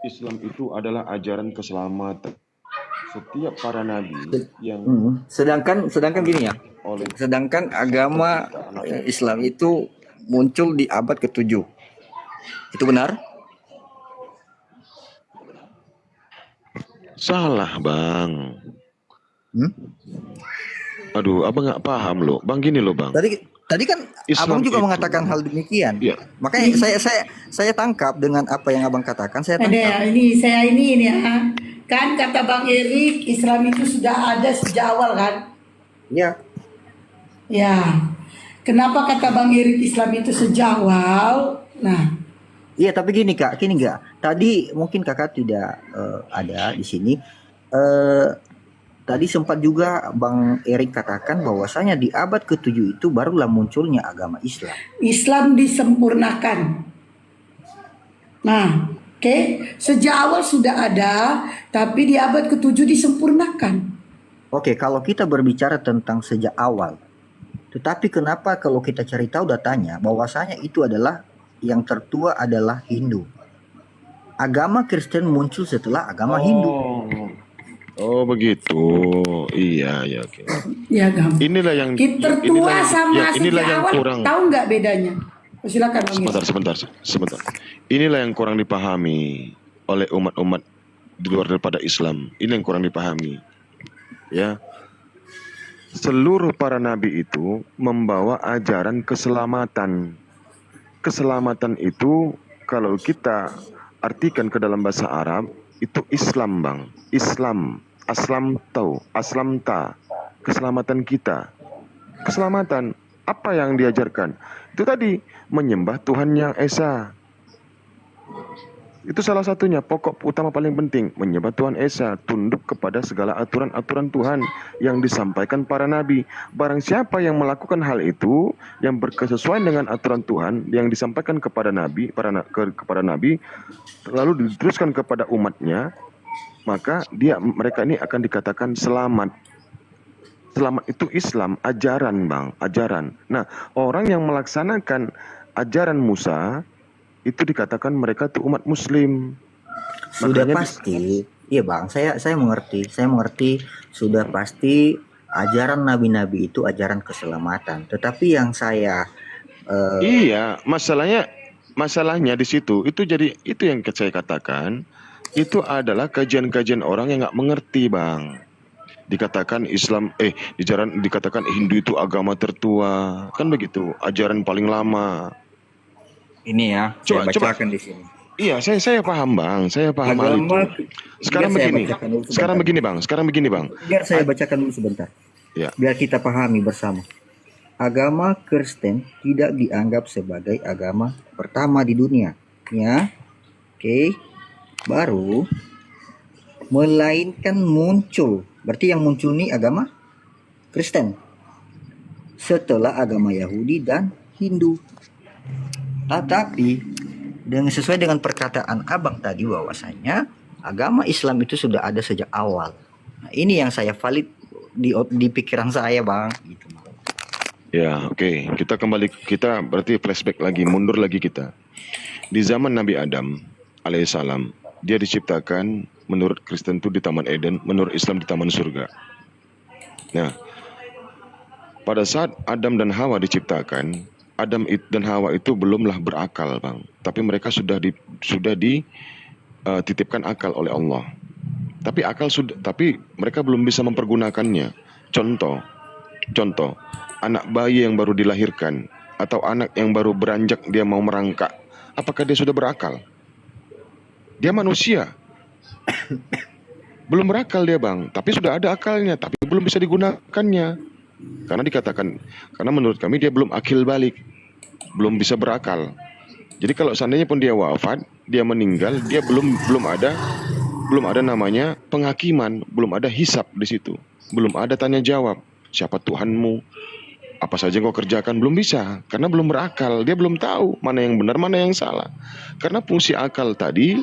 Islam itu adalah ajaran keselamatan. Setiap para nabi yang
Sedangkan gini ya.
oleh
Sedangkan agama Islam itu muncul di abad ke-7. Itu benar?
salah, Bang.
Hmm?
Aduh, Abang nggak paham loh. Bang, gini loh, Bang.
Tadi kan
Islam
Abang juga
itu-
mengatakan hal demikian.
Iya.
Makanya saya tangkap dengan apa yang Abang katakan, saya
Ada
tangkap.
ya, ini ya. Kan kata Bang Erik, Islam itu sudah ada sejak awal kan?
Ya,
Ya. Kenapa kata Bang Erik Islam itu sejak awal? Nah,
iya, tapi gini Kak. Tadi mungkin Kakak tidak ada di sini. Tadi sempat juga Bang Erik katakan bahwasanya di abad ke-7 itu barulah munculnya agama Islam.
Islam disempurnakan. Nah, oke, sejak awal sudah ada, tapi di abad ke-7 disempurnakan.
Oke, kalau kita berbicara tentang sejak awal, tetapi kenapa kalau kita cari tahu datanya bahwasanya itu adalah yang tertua adalah Hindu. Agama Kristen muncul setelah agama Hindu.
Oh, begitu. Iya, ya, oke.
Ya, Gam.
Inilah yang
Tertua sama
inilah
sejak
yang
awal,
kurang.
tahu nggak bedanya? Silakan Bang Erik.
Sebentar. Inilah yang kurang dipahami oleh umat-umat di luar daripada Islam. Ini yang kurang dipahami. Ya. Seluruh para nabi itu membawa ajaran keselamatan. Keselamatan itu kalau kita artikan ke dalam bahasa Arab itu Islam, Bang. Islam, aslam ta. Keselamatan kita. Keselamatan apa yang diajarkan? Itu tadi menyembah Tuhan yang Esa. Itu salah satunya, pokok utama paling penting, menyembah Tuhan Esa, tunduk kepada segala aturan-aturan Tuhan yang disampaikan para nabi. Barang siapa yang melakukan hal itu, yang berkesesuaian dengan aturan Tuhan yang disampaikan kepada nabi, kepada nabi, lalu diteruskan kepada umatnya, maka mereka ini akan dikatakan selamat. Selamat itu Islam, ajaran bang, ajaran. Nah, orang yang melaksanakan ajaran Musa, itu dikatakan mereka tuh umat muslim.
Sudah
Makanya
pasti, iya bang, saya mengerti, sudah pasti ajaran nabi-nabi itu ajaran keselamatan. Tetapi yang saya
iya, masalahnya di situ, itu yang saya katakan, itu adalah kajian-kajian orang yang nggak mengerti bang. Dikatakan dikatakan Hindu itu agama tertua, kan begitu, ajaran paling lama.
ini ya,
Coba-
saya bacakan di sini.
Iya, saya paham bang, saya paham hal itu. Sekarang
biar saya
begini,
bacakan dulu
sekarang
sebentar.
begini bang.
Biar saya bacakan dulu sebentar.
Ya.
Biar kita pahami bersama. Agama Kristen tidak dianggap sebagai agama pertama di dunia, ya. Oke. Baru melainkan muncul. Berarti yang muncul ini agama Kristen. Setelah agama Yahudi dan Hindu. Tetapi sesuai dengan perkataan Abang tadi bahwasanya agama Islam itu sudah ada sejak awal. Nah, ini yang saya valid di pikiran saya, Bang. Gitu.
Ya, oke. Kita berarti flashback lagi, mundur lagi kita. Di zaman Nabi Adam alaihissalam, dia diciptakan menurut Kristen itu di Taman Eden, menurut Islam di Taman Surga. Nah, pada saat Adam dan Hawa diciptakan, Adam dan Hawa itu belumlah berakal, Bang. Tapi mereka sudah dititipkan akal oleh Allah. Tapi mereka belum bisa mempergunakannya. Contoh, anak bayi yang baru dilahirkan atau anak yang baru beranjak dia mau merangkak, apakah dia sudah berakal? Dia manusia. Belum berakal dia, Bang, tapi sudah ada akalnya, tapi belum bisa digunakannya. Karena menurut kami dia belum akil balik, belum bisa berakal. Jadi kalau seandainya pun dia wafat, dia meninggal, dia belum ada namanya penghakiman, belum ada hisab di situ, belum ada tanya jawab, siapa Tuhanmu, apa saja yang kau kerjakan, belum bisa, karena belum berakal, dia belum tahu mana yang benar, mana yang salah. Karena fungsi akal tadi,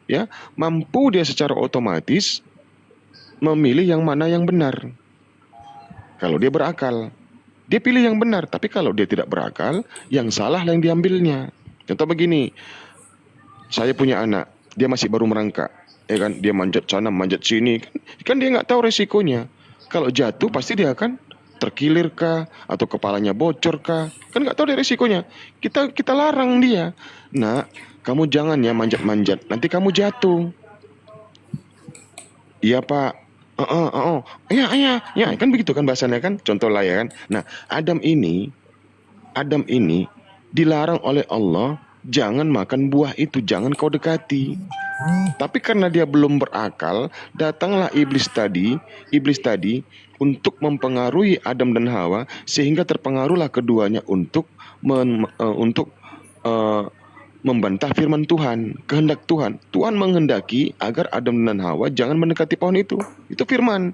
ya, mampu dia secara otomatis memilih yang mana yang benar. Kalau dia berakal, dia pilih yang benar. Tapi kalau dia tidak berakal, yang salah yang diambilnya. Contoh begini, saya punya anak, dia masih baru merangkak, ya kan? Dia manjat sana, manjat sini, kan dia nggak tahu resikonya. Kalau jatuh pasti dia akan terkilir kah, atau kepalanya bocor kah? Kan nggak tahu dia resikonya. Kita larang dia, nah, kamu jangan ya manjat-manjat, nanti kamu jatuh. Iya Pak. Ya, kan begitu kan bahasanya kan, contoh lah ya kan. Nah, Adam ini dilarang oleh Allah, jangan makan buah itu, jangan kau dekati. Tapi karena dia belum berakal, datanglah iblis tadi untuk mempengaruhi Adam dan Hawa, sehingga terpengaruhlah keduanya untuk membantah firman Tuhan, kehendak Tuhan. Tuhan menghendaki agar Adam dan Hawa jangan mendekati pohon itu. Itu firman.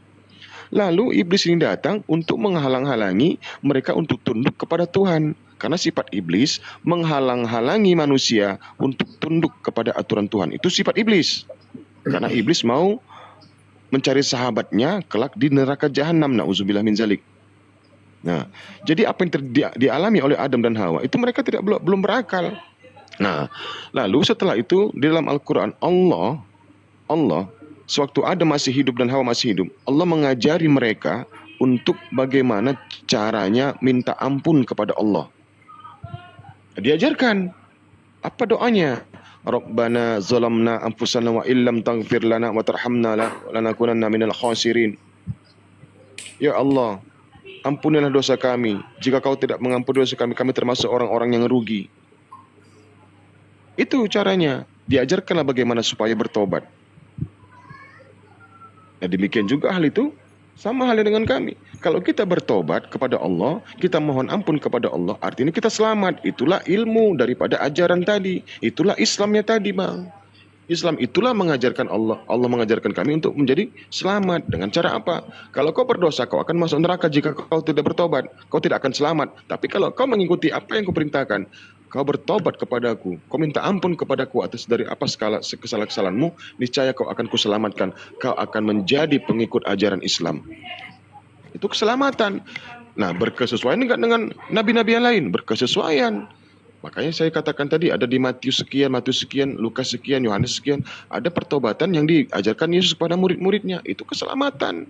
Lalu iblis ini datang untuk menghalang-halangi mereka untuk tunduk kepada Tuhan. Karena sifat iblis menghalang-halangi manusia untuk tunduk kepada aturan Tuhan. Itu sifat iblis. Karena iblis mau mencari sahabatnya kelak di neraka jahanam. Na'udzubillah min zalik. Nah, jadi apa yang dialami oleh Adam dan Hawa itu mereka belum berakal. Nah, lalu setelah itu di dalam Al-Quran Allah sewaktu Adam masih hidup dan Hawa masih hidup, Allah mengajari mereka untuk bagaimana caranya minta ampun kepada Allah. Diajarkan apa doanya? Rabbana zalamna anfusana wa illam taghfir lana wa tarhamna lanakunanna minal khasirin. Ya Allah, ampunilah dosa kami. Jika kau tidak mengampuni dosa kami, kami termasuk orang-orang yang rugi. Itu caranya. Diajarkanlah bagaimana supaya bertobat. Nah, demikian juga hal itu sama halnya dengan kami. Kalau kita bertobat kepada Allah, kita mohon ampun kepada Allah, artinya kita selamat. Itulah ilmu daripada ajaran tadi. Itulah Islamnya tadi, Bang. Islam itulah mengajarkan Allah. Allah mengajarkan kami untuk menjadi selamat. Dengan cara apa? Kalau kau berdosa, kau akan masuk neraka jika kau tidak bertobat. Kau tidak akan selamat. Tapi kalau kau mengikuti apa yang kuperintahkan, kau bertobat kepadaku, kau minta ampun kepadaku atas dari apa kesalahan-kesalahanmu, niscaya kau akan kuselamatkan. Kau akan menjadi pengikut ajaran Islam. Itu keselamatan. Nah, berkesesuaian enggak dengan nabi-nabi yang lain? Berkesesuaian. Makanya saya katakan tadi ada di Matius sekian, Lukas sekian, Yohanes sekian, ada pertobatan yang diajarkan Yesus kepada murid-muridnya. Itu keselamatan.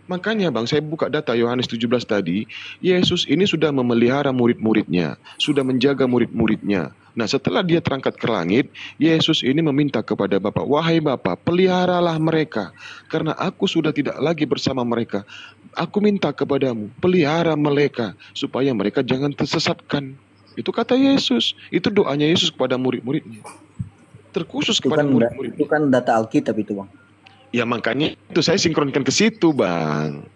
Makanya Bang, saya buka data Yohanes 17 tadi, Yesus ini sudah memelihara murid-muridnya, sudah menjaga murid-muridnya. Nah, setelah dia terangkat ke langit, Yesus ini meminta kepada Bapa, "Wahai Bapa, peliharalah mereka, karena aku sudah tidak lagi bersama mereka. Aku minta kepadamu, pelihara mereka, supaya mereka jangan tersesatkan." Itu kata Yesus. Itu doanya Yesus kepada murid-muridnya. Terkhusus
Itu
kepada
kan
murid-murid.
itu kan data Alkitab itu, Bang.
Ya makanya itu saya sinkronkan ke situ, Bang.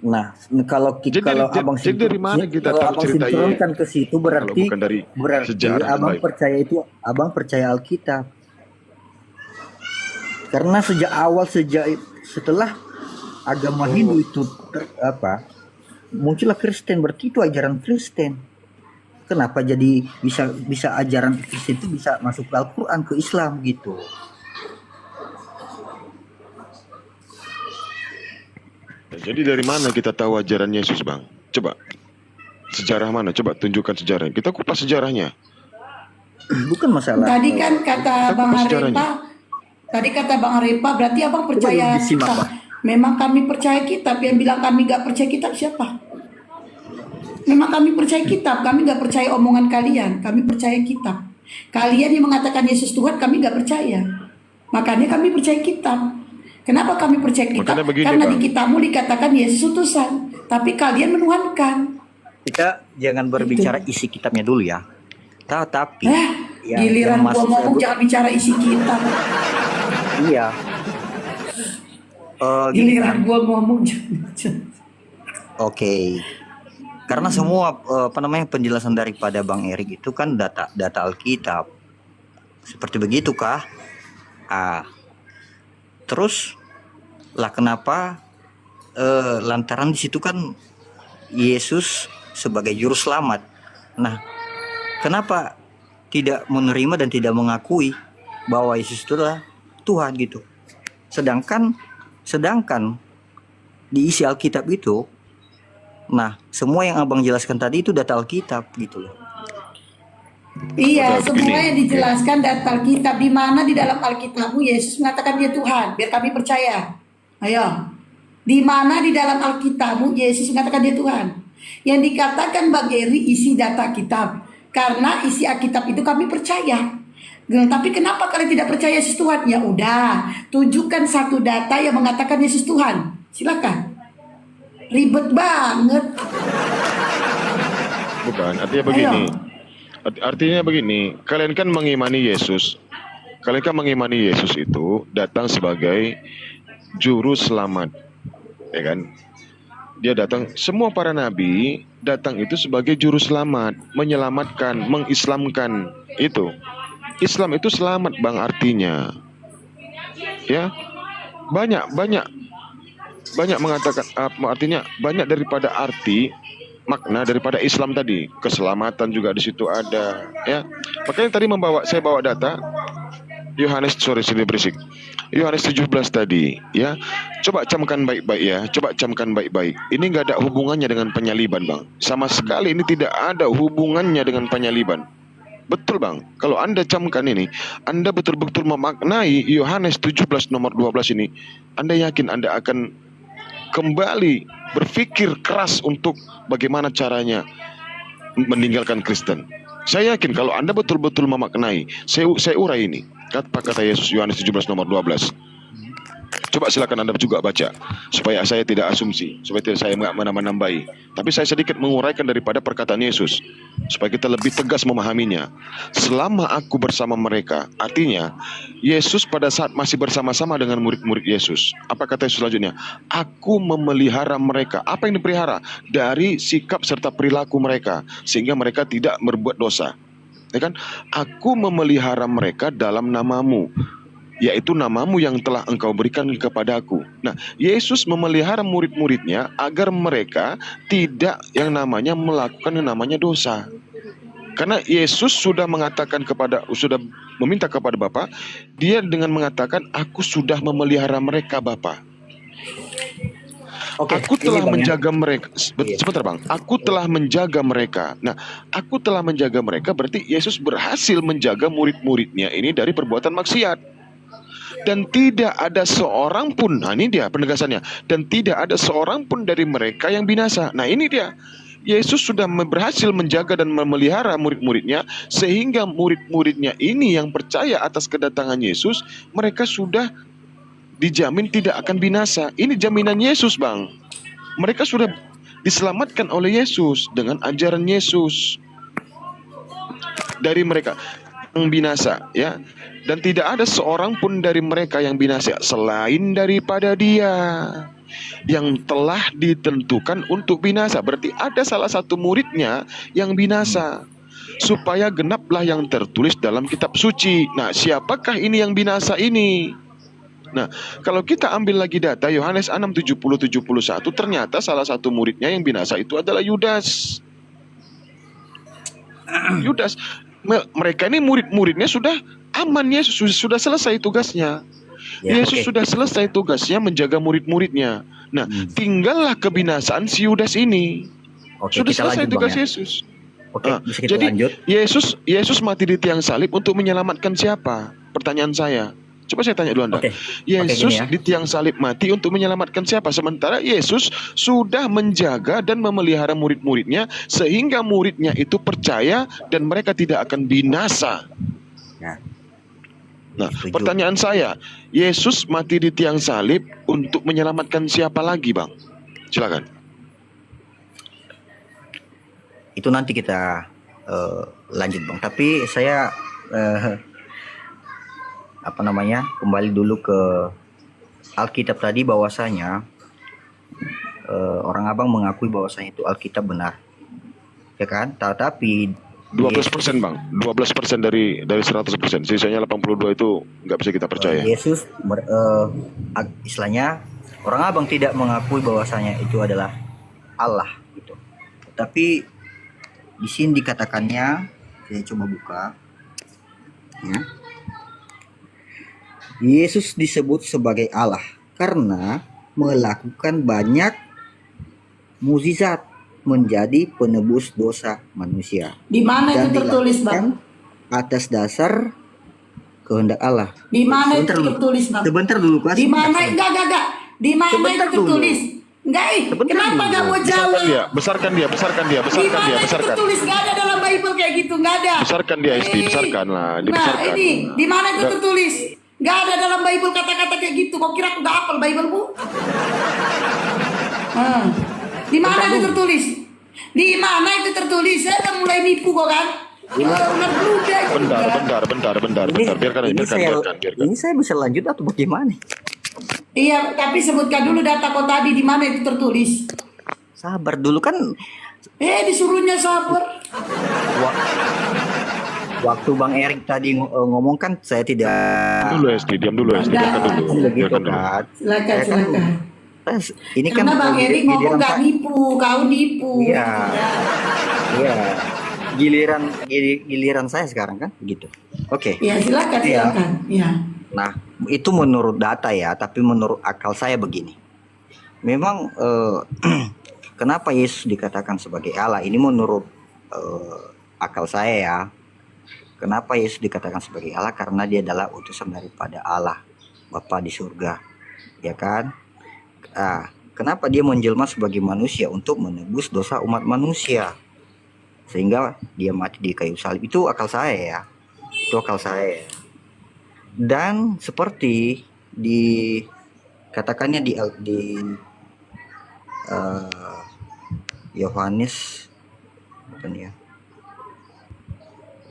Nah, kalau abang
jadi dari mana kita
kalau
tahu
abang
cerita
sinkronkan ke situ
kalau
berarti
bukan dari sejarah yang baik?
abang percaya Alkitab. Karena setelah agama Hindu itu muncullah Kristen, berarti itu ajaran Kristen. Kenapa jadi bisa ajaran Kristen itu bisa masuk ke Al-Quran, ke Islam gitu?
Jadi dari mana kita tahu ajaran Yesus, Bang? Coba sejarah mana? Coba tunjukkan sejarah. Kita kupas sejarahnya.
Bukan masalah.
Tadi kan kata Bang Arepa, berarti abang percaya
disimak,
kitab.
Bang.
Memang kami percaya kitab. Yang bilang kami gak percaya kitab siapa? Memang kami percaya kitab. Kami gak percaya omongan kalian. Kami percaya kitab. Kalian yang mengatakan Yesus Tuhan, kami gak percaya. Makanya kami percaya kitab. Kenapa kami percaya kitab?
Begini,
Karena
Bang.
di kitabmu dikatakan Yesus utusan, tapi kalian menuhankan.
Kita jangan berbicara isi kitabnya dulu ya. Tapi
Giliran gua ngomong jangan bicara isi kitab.
Iya.
Giliran gua ngomong jangan.
Oke. Karena semua penjelasan daripada Bang Erik itu kan data Alkitab. Seperti begitu kah? Terus lah kenapa lantaran di situ kan Yesus sebagai juru selamat. Nah, kenapa tidak menerima dan tidak mengakui bahwa Yesus itu adalah Tuhan gitu? Sedangkan di isi Alkitab itu, nah semua yang abang jelaskan tadi itu data Alkitab gitu loh.
Iya, semua yang dijelaskan data Alkitab. Di mana di dalam Alkitabmu Yesus mengatakan dia Tuhan, biar kami percaya. Ayo, di mana di dalam Alkitabmu Yesus mengatakan dia Tuhan? Yang dikatakan Bang Eri isi data kitab. Karena isi Alkitab itu kami percaya. Tapi kenapa kalian tidak percaya Yesus Tuhan? Ya udah, tunjukkan satu data yang mengatakan Yesus Tuhan. Silakan. Ribet banget.
Bukan, artinya begini, kalian kan mengimani Yesus. Kalian kan mengimani Yesus itu datang sebagai juru selamat. Ya kan? Dia datang, semua para nabi datang itu sebagai juru selamat, menyelamatkan, mengislamkan. Itu. Islam itu selamat, Bang, artinya. Ya. Banyak mengatakan artinya banyak daripada arti makna daripada Islam tadi. Keselamatan juga di situ ada, ya. Makanya tadi saya bawa data Yohanes 17 tadi, ya. Coba camkan baik-baik ya. Ini nggak ada hubungannya dengan penyaliban, Bang. Sama sekali ini tidak ada hubungannya dengan penyaliban. Betul, Bang. Kalau Anda camkan ini, Anda betul-betul memaknai Yohanes 17 nomor 12 ini. Anda yakin Anda akan kembali berpikir keras untuk bagaimana caranya meninggalkan Kristen. Saya yakin kalau Anda betul-betul memaknai, saya urai ini. Kata Yesus Yohanes 17 nomor 12. Coba silakan Anda juga baca supaya saya tidak asumsi, supaya saya nggak menambah-nambahi. Tapi saya sedikit menguraikan daripada perkataan Yesus supaya kita lebih tegas memahaminya. Selama aku bersama mereka, artinya Yesus pada saat masih bersama-sama dengan murid-murid Yesus. Apa kata Yesus selanjutnya? Aku memelihara mereka. Apa yang dipelihara? Dari sikap serta perilaku mereka sehingga mereka tidak berbuat dosa. Ya kan? Aku memelihara mereka dalam namamu. yaitu namamu yang telah engkau berikan kepadaku. Nah, Yesus memelihara murid-muridnya agar mereka tidak yang namanya melakukan yang namanya dosa. Karena Yesus sudah sudah meminta kepada Bapa, dia dengan mengatakan, aku sudah memelihara mereka Bapa.
Oke,
Aku
ini
telah
Bang ya.
menjaga mereka.
Iya.
Sebentar Bang, aku telah menjaga mereka. Nah, aku telah menjaga mereka berarti Yesus berhasil menjaga murid-muridnya ini dari perbuatan maksiat. Dan tidak ada seorang pun, nah ini dia penegasannya, dan tidak ada seorang pun dari mereka yang binasa. Nah ini dia, Yesus sudah berhasil menjaga dan memelihara murid-muridnya, sehingga murid-muridnya ini yang percaya atas kedatangan Yesus, mereka sudah dijamin tidak akan binasa. Ini jaminan Yesus Bang. Mereka sudah diselamatkan oleh Yesus dengan ajaran Yesus dari mereka yang binasa, ya. Dan tidak ada seorang pun dari mereka yang binasa selain daripada dia yang telah ditentukan untuk binasa. Berarti ada salah satu muridnya yang binasa, supaya genaplah yang tertulis dalam kitab suci. Nah, siapakah ini yang binasa ini? Nah, kalau kita ambil lagi data Yohanes 6:70-71, ternyata salah satu muridnya yang binasa itu adalah Yudas. Yudas. Mereka ini murid-muridnya sudah aman, Yesus sudah selesai tugasnya.
Ya,
Yesus
oke.
sudah selesai tugasnya menjaga murid-muridnya. Nah, tinggallah kebinasaan si Yudas ini.
Oke,
Sudah
kita
selesai
lanjut Bang
tugas
ya.
Yesus.
Oke,
Ah,
bisa kita
jadi
lanjut.
Yesus mati di tiang salib untuk menyelamatkan siapa? Pertanyaan saya. Coba saya tanya dulu Anda.
Oke.
Yesus
Gini ya.
di tiang salib mati untuk menyelamatkan siapa? Sementara Yesus sudah menjaga dan memelihara murid-muridnya sehingga muridnya itu percaya dan mereka tidak akan binasa.
Nah,
Nah,
setuju.
pertanyaan saya, Yesus mati di tiang salib untuk menyelamatkan siapa lagi, Bang? Silakan.
Itu nanti kita lanjut Bang. Tapi saya kembali dulu ke Alkitab tadi, bahwasanya orang Abang mengakui bahwasanya itu Alkitab benar, ya kan? Tetapi
12% Bang, 12% dari 100%, sisanya 82 itu nggak bisa kita percaya.
Yesus istilahnya orang Abang tidak mengakui bahwasanya itu adalah Allah gitu. Tapi di sini dikatakannya, saya coba buka ya. Yesus disebut sebagai Allah karena melakukan banyak mukjizat menjadi penebus dosa manusia.
Di mana
Dan
itu tertulis, Bang?
atas dasar kehendak Allah.
Di mana itu
Sebentar dulu.
tertulis, Bang?
Sebentar dulu, Mas.
Di mana? Enggak. Di mana
Sebentar
itu tertulis? Enggak,
Sebentar
kenapa
dulu.
enggak mau
Besarkan
jawab?
dia, besarkan dia, besarkan dia,
Di
besarkan
mana
dia,
itu
besarkan.
tertulis? Enggak ada dalam Bible kayak gitu, enggak ada.
Besarkan dia, Esti, besarkan lah,
Nah,
dibesarkan.
ini di mana itu
Enggak.
tertulis? Enggak ada dalam Bible kata-kata kayak gitu. Kau kira aku enggak hafal Bible, Bu? Di mana itu tertulis? Di mana itu tertulis? Saya udah mulai nipu kok kan? Ular bluda itu.
Bentar. Biarkan.
Ini saya bisa lanjut atau bagaimana?
Iya, tapi sebutkan dulu data kau tadi di mana itu tertulis.
Sabar dulu kan.
Disuruhnya sabar.
Waktu Bang Erik tadi ngomong kan saya tidak
Diam dulu, Esti, biarkan dulu.
begitu
Biarkan dulu.
kan.
Silakan,
Saya kan
silakan.
ini kan
Karena Bang Erik ngomong
giliran
gak
Pak-
nipu, kau nipu.
Iya. Iya. Giliran saya sekarang kan begitu. Oke.
Ya silakan,
Iya.
silakan. Ya.
Nah, itu menurut data ya, tapi menurut akal saya begini. Memang kenapa Yesus dikatakan sebagai Allah? Ini menurut akal saya ya. Kenapa Yesus dikatakan sebagai Allah? Karena dia adalah utusan daripada Allah, Bapa di surga. Ya kan? Kenapa dia menjelma sebagai manusia untuk menebus dosa umat manusia? Sehingga dia mati di kayu salib. Itu akal saya ya. Itu akal saya. Dan seperti dikatakannya di Yohanes apa nih ya?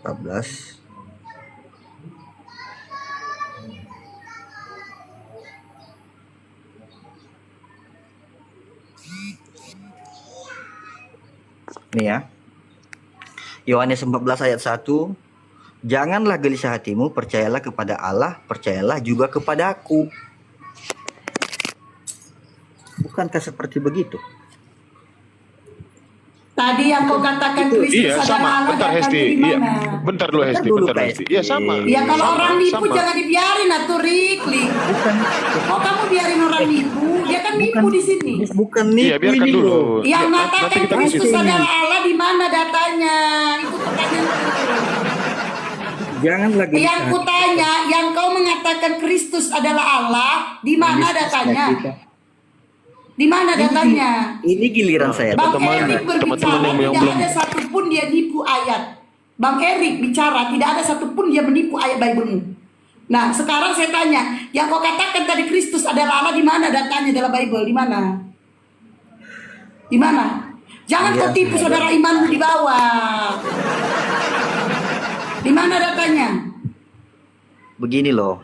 14 ini ya. Yohanes 14 ayat 1, Janganlah gelisah hatimu, percayalah kepada Allah, percayalah juga kepada aku. Bukankah seperti begitu?
Tadi yang kau katakan Kristus
Iya
adalah
sama.
Allah,
Bentar
datangnya
Hesti.
di
Iya.
mana?
Bentar dulu Hesti.
dulu,
Bentar
Pak
Hesti.
Hesti.
Iya sama.
Ya kalau
Sama,
orang nipu
sama.
jangan dibiarin atuh Rikli.
Bukan,
Kok kamu biarin orang nipu? Dia kan nipu di sini.
bukan nipu
Iya biarkan
ini
dulu.
loh.
Yang
Iya, nanti
mengatakan
kita
Kristus
diskusi.
adalah Allah di mana datanya? Itu pertanyaan.
Janganlah gelisah.
Yang kutanya, yang kau mengatakan Kristus adalah Allah, di mana datanya? Di mana datanya?
Ini giliran saya.
Bang
teman-teman,
Erik
teman-teman
berbicara,
yang
tidak
belum-
ada satupun dia nipu ayat. Bang Erik bicara, tidak ada satupun dia menipu ayat Bible-mu. Nah, sekarang saya tanya, yang kau katakan tadi Kristus adalah Allah, di mana datanya dalam Bible? Di mana? Di mana? Jangan
Iya,
kau tipu
ada.
saudara imanmu di bawah. Di mana datanya?
Begini loh.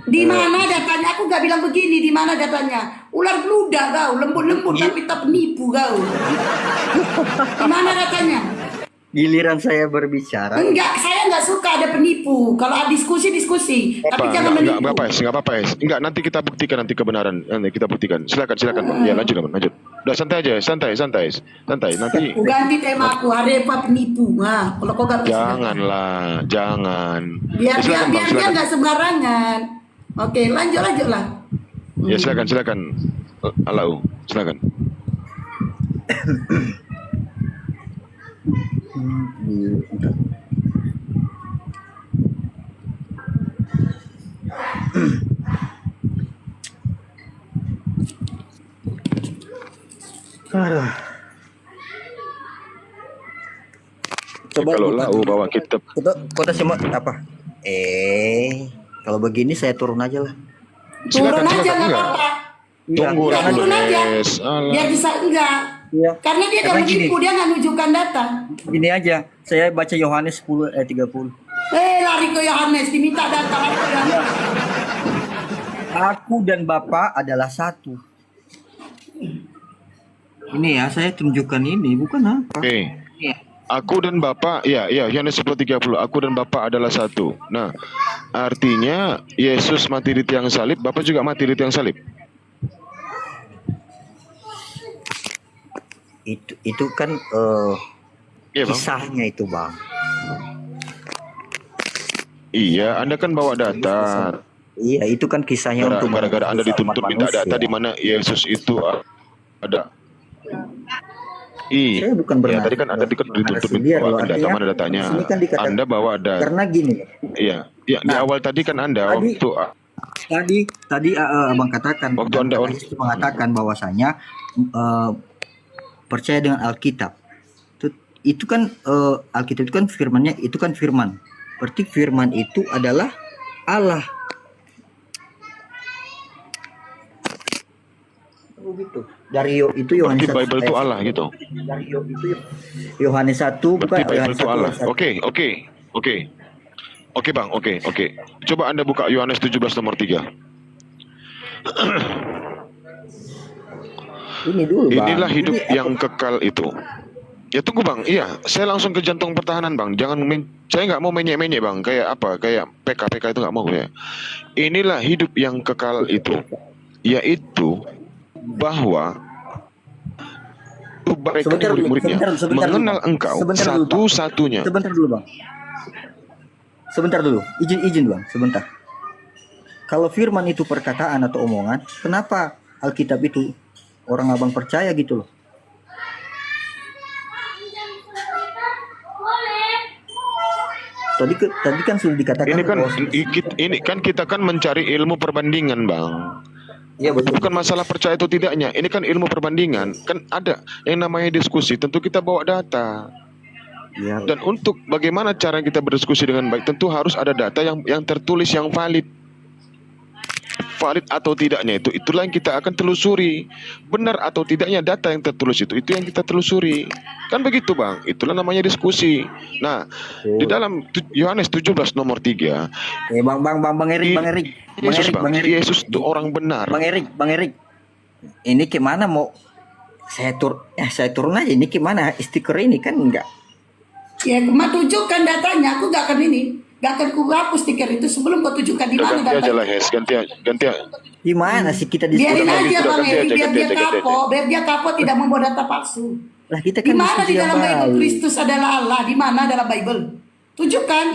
Di mana datanya? Aku gak bilang begini. Di mana datanya? Ular bluda kau, lembut-lembut tapi tak penipu kau. Di mana datanya?
Giliran saya berbicara.
Enggak, saya nggak suka ada penipu. Kalau ada diskusi, tapi jangan menipu.
Enggak apa-apa. Enggak, nanti kita buktikan nanti kebenaran. Nanti kita buktikan. Silakan Bang. Ya, lanjut. Udah santai aja, santai. Nanti
Aku ganti tema aku, Harepa penipu. Nah, kalau kau gak
janganlah, jangan.
biar
Ya, silakan, Bang,
dia
silakan.
nggak sembarangan. Oke, lanjut lah.
Ya, silakan. Alau, silakan.
Aduh. Coba
Kalau
buka.
lau bawa kitab.
Kota semua apa? Kalau begini saya turun aja lah.
Turun aja nggak
enggak.
apa-apa.
Tunggu
Ya,
lah,
turun aja.
Les. Alah.
Biar bisa enggak.
Iya.
Karena dia
Karena
udah menipu, dia nggak nunjukkan data.
Gini aja, saya baca Yohanes 10 ayat 30.
Lari ke Yohanes, diminta data. lari ke Yohanes.
Aku dan Bapa adalah satu. Ini ya, saya tunjukkan ini, bukan apa.
Oke.
Iya.
Aku dan Bapa, ya, Yohanes 10:30. Aku dan Bapa adalah satu. Nah, artinya Yesus mati di tiang salib, Bapa juga mati di tiang salib.
Itu kan
Iya, Bang.
kisahnya itu, Bang.
Iya, Anda kan bawa data.
Iya, itu kan kisahnya untuk
Gara-gara Anda dituntut minta
manusia.
data di mana Yesus itu ada.
Saya bukan
Ya,
bernaras-
tadi kan Anda dituntut
narasi
minta
biar loh,
data,
artinya
mana datanya.
di sini kan dikatakan-
Anda bawa data.
Karena gini,
Iya, di
Nah,
awal tadi kan Anda
tadi-
waktu
tadi Abang katakan,
Waktu Anda
Yesus mengatakan bahwasanya percaya dengan Alkitab. Itu kan Alkitab itu kan firmannya, itu kan firman. Berarti firman itu adalah Allah. Begitu. Dari itu Yohanes
berarti Bible itu
ayat-
Allah gitu.
Dari itu Yohanes 1 bukan
Berarti Bible
Yohanes
itu
1
Allah.
ayat 1.
Oke. Oke, Bang. Oke. Coba Anda buka Yohanes 17 nomor 3.
Ini dulu, Bang.
Inilah hidup
Ini
yang kekal itu. Ya tunggu Bang, iya, saya langsung ke jantung pertahanan Bang. Saya nggak mau menyek-menyek Bang, kayak apa? Kayak PK itu nggak mau ya. Inilah hidup yang kekal itu, yaitu bahwa mereka
Sebentar dulu,
murid-muridnya
sebentar dulu,
mengenal
Bang.
Engkau
Sebentar dulu, Bang.
satu-satunya.
Sebentar dulu, Bang. Sebentar dulu. Izin, Bang. Sebentar. Kalau firman itu perkataan atau omongan, kenapa Alkitab itu orang Abang percaya gitu loh? Tadi kan sudah dikatakan
Ini kan kita kan mencari ilmu perbandingan Bang.
Iya, betul.
Bukan masalah percaya atau tidaknya. Ini kan ilmu perbandingan. Kan ada yang namanya diskusi. Tentu kita bawa data.
Iya.
Dan untuk bagaimana cara kita berdiskusi dengan baik, tentu harus ada data yang tertulis yang valid. Valid atau tidaknya itulah yang kita akan telusuri. Benar atau tidaknya data yang tertulis itu yang kita telusuri. Kan begitu Bang. Itulah namanya diskusi. Nah, di dalam Yohanes 17 nomor 3,
Bang Erik.
Yesus itu orang benar.
Bang Erik. Ini gimana mau saya turun aja, ini gimana stiker ini kan enggak.
Ya, tunjukkan datanya, aku gak akan ini. Gak akan ku hapus stiker itu sebelum kau tunjukkan di mana
Ganti
data.
aja lah, Hes. Ganti.
Gimana sih kita
Biarin
diskusi?
aja
Sudah,
Bang
ganti
Eri,
aja,
biar
ganti
dia
aja, ganti
kapok, biar dia kapok tidak membawa data palsu.
Lah kita
Di
kan
mana di
diskusi yang
dalam Bible
baik.
Kristus adalah Allah? Di mana dalam Bible? Tunjukkan.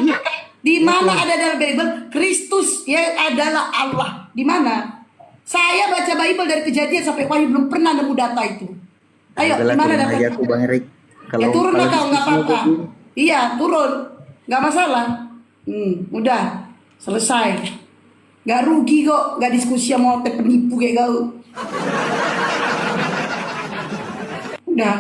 Di mana ada dalam Bible Kristus ya adalah Allah? Di mana? Saya baca Bible dari Kejadian sampai Wahyu belum pernah nemu data itu. Ayo,
Adalah
di mana
turun
data?
aja aku Bang Erik.
Ya turun lah kau, nggak
diskusinya
apa-apa.
begini.
Iya, turun, nggak masalah. Udah selesai. Gak rugi kok, gak diskusi sama otak penipu kayak kau. Udah.